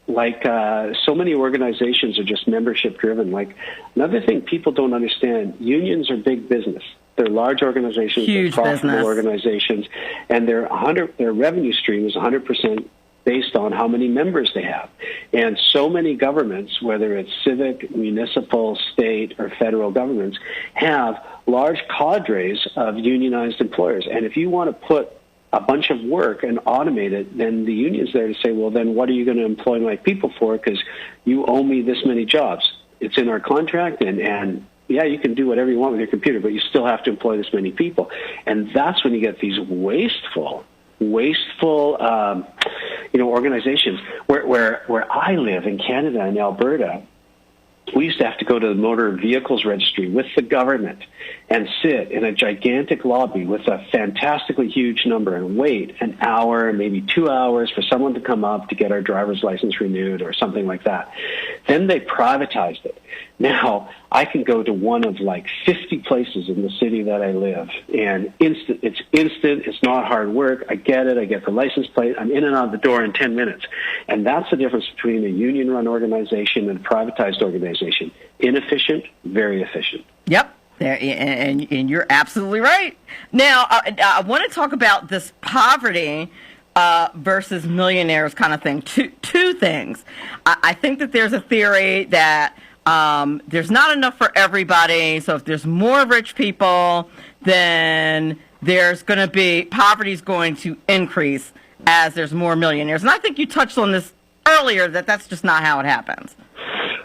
Like so many organizations are just membership driven. Like another thing people don't understand, unions are big business. They're large organizations, huge they're profitable business. Organizations, and their revenue stream is 100% based on how many members they have. And so many governments, whether it's civic, municipal, state, or federal governments, have large cadres of unionized employers. And if you want to put a bunch of work and automate it, then the union's there to say, well, then what are you going to employ my people for? Because you owe me this many jobs. It's in our contract, and you can do whatever you want with your computer, but you still have to employ this many people. And that's when you get these wasteful organizations. Where I live in Canada, in Alberta, we used to have to go to the motor vehicles registry with the government and sit in a gigantic lobby with a fantastically huge number and wait an hour, maybe 2 hours for someone to come up to get our driver's license renewed or something like that. Then they privatized it. Now I can go to one of like 50 places in the city that I live, and it's instant. It's not hard work. I get it. I get the license plate. I'm in and out the door in 10 minutes. And that's the difference between a union-run organization and a privatized organization. Inefficient, very efficient. Yep. And you're absolutely right. Now, I want to talk about this poverty versus millionaires kind of thing. Two things. I think that there's a theory that there's not enough for everybody. So if there's more rich people, then there's going to be poverty is going to increase as there's more millionaires. And I think you touched on this earlier, that's just not how it happens.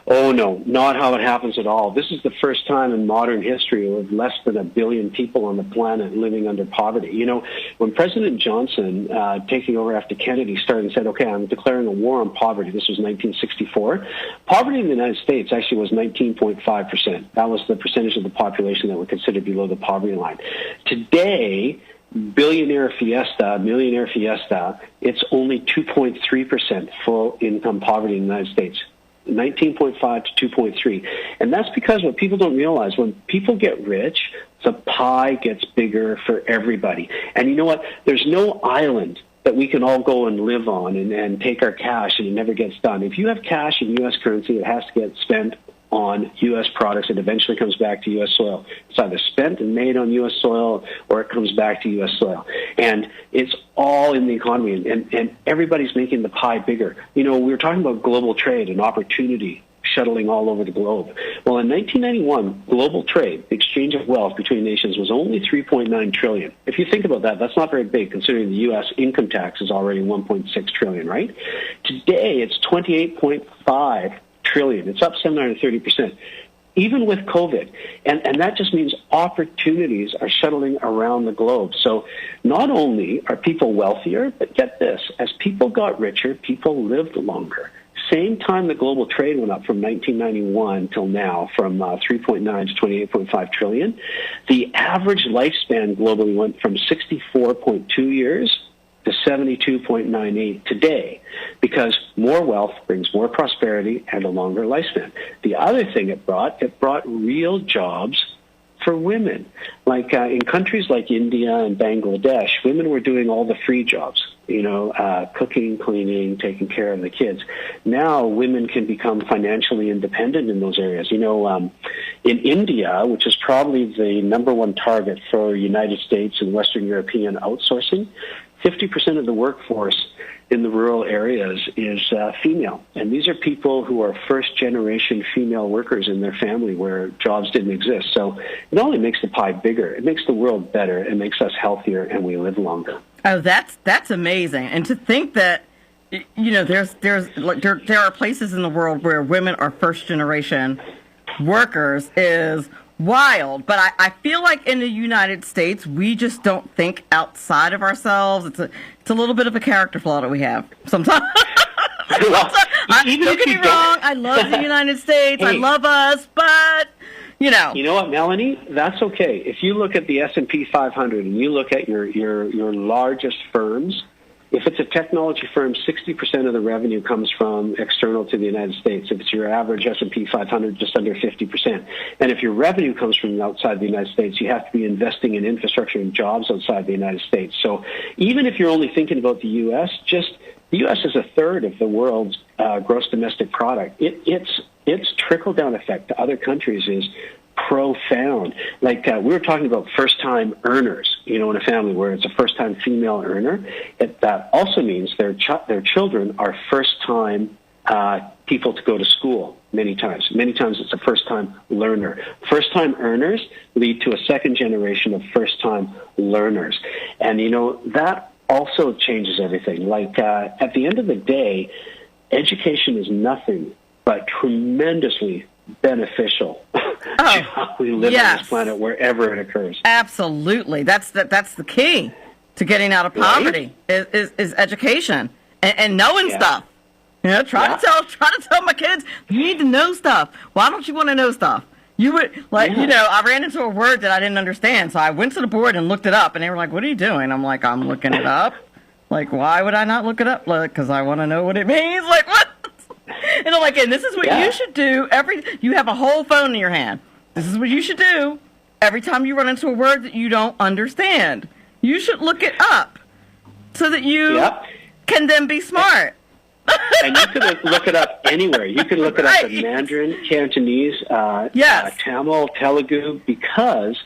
Oh, no, not how it happens at all. This is the first time in modern history with less than 1 billion people on the planet living under poverty. You know, when President Johnson, taking over after Kennedy, started and said, okay, I'm declaring a war on poverty, this was 1964, poverty in the United States actually was 19.5%. That was the percentage of the population that were considered below the poverty line. Today, millionaire fiesta, it's only 2.3% full income poverty in the United States. 19.5 to 2.3. And that's because what people don't realize, when people get rich, the pie gets bigger for everybody. And you know what? There's no island that we can all go and live on and take our cash and it never gets done. If you have cash in U.S. currency, it has to get spent on U.S. products. It eventually comes back to U.S. soil. It's either spent and made on U.S. soil or it comes back to U.S. soil. And it's all in the economy, and everybody's making the pie bigger. You know, we were talking about global trade and opportunity shuttling all over the globe. Well, in 1991, global trade, the exchange of wealth between nations, was only $3.9 trillion. If you think about that, that's not very big, considering the U.S. income tax is already $1.6 trillion, right? Today, it's $28.5 trillion. It's up 730%. Even with COVID. And that just means opportunities are shuttling around the globe. So not only are people wealthier, but get this, as people got richer, people lived longer. Same time the global trade went up from 1991 till now, from 3.9 to 28.5 trillion, the average lifespan globally went from 64.2 years to 72.98 today, because more wealth brings more prosperity and a longer lifespan. The other thing it brought real jobs for women. Like in countries like India and Bangladesh, women were doing all the free jobs, you know, cooking, cleaning, taking care of the kids. Now women can become financially independent in those areas. You know, in India, which is probably the number one target for United States and Western European outsourcing, 50% of the workforce in the rural areas is female. And these are people who are first-generation female workers in their family where jobs didn't exist. So it not only makes the pie bigger, it makes the world better, it makes us healthier, and we live longer. Oh, that's amazing. And to think that, you know, there are places in the world where women are first-generation workers is wild. But I feel like in the United States, we just don't think outside of ourselves. It's a little bit of a character flaw that we have sometimes. Well, Don't get me wrong. I love the United States. Hey. I love us, but you know. You know what, Melanie? That's okay. If you look at the S&P 500 and you look at your largest firms, if it's a technology firm, 60% of the revenue comes from external to the United States. If it's your average S&P 500, just under 50%. And if your revenue comes from outside the United States, you have to be investing in infrastructure and jobs outside the United States. So even if you're only thinking about the U.S., the U.S. is a third of the world's gross domestic product. Its trickle-down effect to other countries is profound. Like we were talking about first-time earners, you know, in a family where it's a first-time female earner. That also means their children are first-time people to go to school many times. Many times it's a first-time learner. First-time earners lead to a second generation of first-time learners. And, you know, that also changes everything. Like at the end of the day, education is nothing but tremendously beneficial to how we live on this planet wherever it occurs. Absolutely. That's the key to getting out of poverty is education and knowing stuff. You know, try to tell my kids, you need to know stuff. Why don't you want to know stuff? You would you know, I ran into a word that I didn't understand, so I went to the board and looked it up, and they were like, "What are you doing?" I'm like, "I'm looking it up." Like, why would I not look it up? Like, because I want to know what it means. Like, what? And I'm like, and this is what you should do you have a whole phone in your hand. This is what you should do every time you run into a word that you don't understand. You should look it up so that you can then be smart. And you could look it up anywhere. You could look it up in Mandarin, Cantonese, Tamil, Telugu, because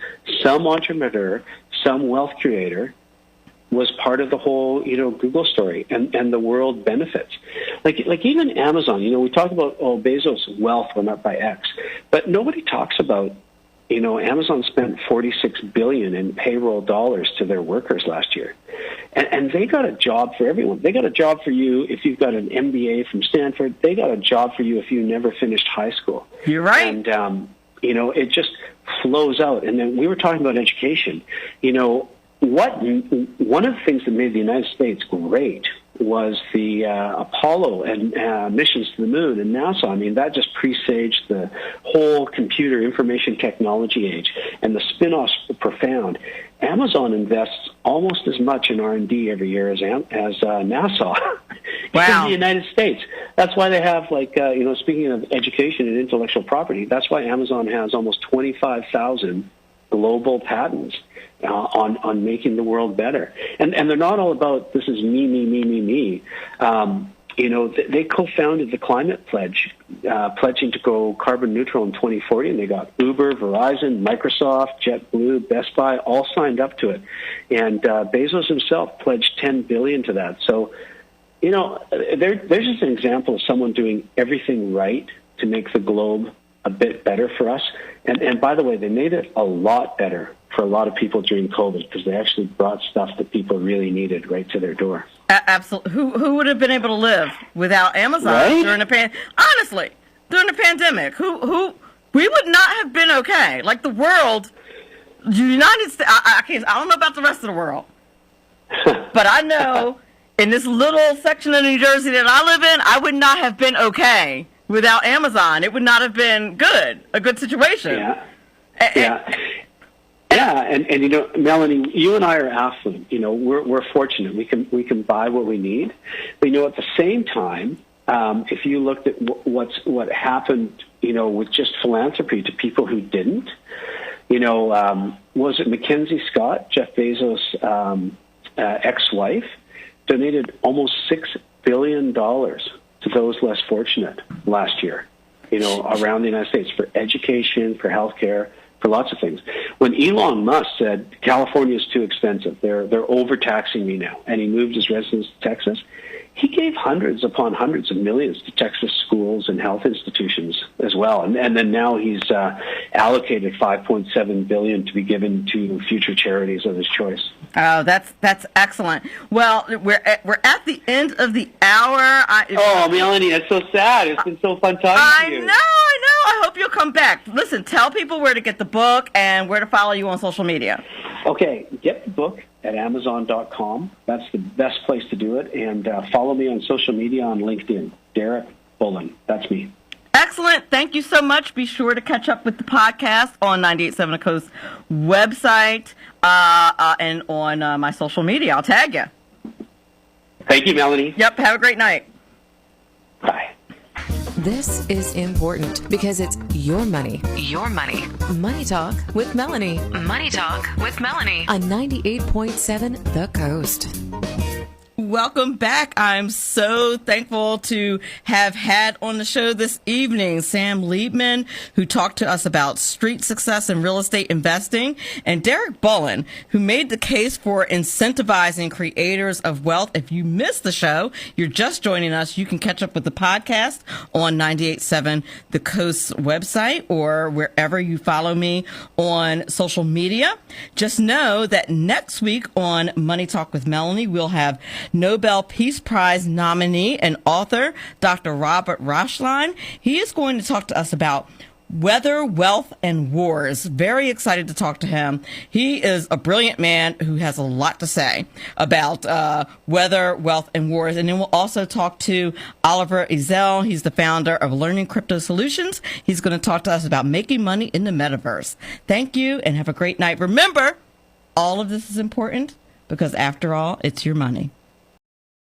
some entrepreneur, some wealth creator was part of the whole, you know, Google story, and the world benefits. Like even Amazon, you know, we talk about, Bezos' wealth went up by X, but nobody talks about Amazon spent $46 billion in payroll dollars to their workers last year. And they got a job for everyone. They got a job for you if you've got an MBA from Stanford. They got a job for you if you never finished high school. You're right. And, it just flows out. And then we were talking about education. One of the things that made the United States great was the Apollo and missions to the moon and NASA. I mean, that just presaged the whole computer information technology age, and the spin-offs were profound. Amazon invests almost as much in R&D every year as NASA Wow. in the United States. That's why they have, speaking of education and intellectual property, that's why Amazon has almost 25,000 global patents on making the world better. And they're not all about, this is me. They co-founded the Climate Pledge, pledging to go carbon neutral in 2040, and they got Uber, Verizon, Microsoft, JetBlue, Best Buy, all signed up to it. And Bezos himself pledged $10 billion to that. So, there's just an example of someone doing everything right to make the globe a bit better for us. And by the way, they made it a lot better for a lot of people during COVID because they actually brought stuff that people really needed right to their door. Absolutely. Who would have been able to live without Amazon during the honestly, during the pandemic? Who we would not have been okay. Like the world, the United States. I don't know about the rest of the world, but I know in this little section of New Jersey that I live in, I would not have been okay without Amazon. It would not have been a good situation. Yeah, and Melanie, you and I are affluent. We're fortunate. We can buy what we need. But at the same time, if you looked at what happened, with just philanthropy to people who didn't, was it Mackenzie Scott, Jeff Bezos' ex-wife, donated almost $6 billion to those less fortunate last year, around the United States for education, for healthcare, for lots of things. When Elon Musk said California is too expensive, they're overtaxing me now, and he moved his residence to Texas, he gave hundreds upon hundreds of millions to Texas schools and health institutions as well. And then now he's allocated $5.7 billion to be given to future charities of his choice. Oh, that's excellent. Well, we're at the end of the hour. Melanie, that's so sad. It's been so fun talking to you. I know. I hope you'll come back. Listen, tell people where to get the book and where to follow you on social media. Okay, get the book at Amazon.com. That's the best place to do it. And follow me on social media on LinkedIn. Derek Bullen. That's me. Excellent. Thank you so much. Be sure to catch up with the podcast on 98.7 The Coast website and on my social media. I'll tag you. Thank you, Melanie. Yep. Have a great night. Bye. This is important because it's your money. Your money. Money Talk with Melanie. Money Talk with Melanie on 98.7 The Coast. Welcome back. I'm so thankful to have had on the show this evening Sam Liebman, who talked to us about street success in real estate investing, and Derek Bullen, who made the case for incentivizing creators of wealth. If you missed the show, you're just joining us, you can catch up with the podcast on 98.7 The Coast's website or wherever you follow me on social media. Just know that next week on Money Talk with Melanie, we'll have Nobel Peace Prize nominee and author, Dr. Robert Rochline. He is going to talk to us about weather, wealth, and wars. Very excited to talk to him. He is a brilliant man who has a lot to say about weather, wealth, and wars. And then we'll also talk to Oliver Ezel. He's the founder of Learning Crypto Solutions. He's going to talk to us about making money in the metaverse. Thank you and have a great night. Remember, all of this is important because after all, it's your money.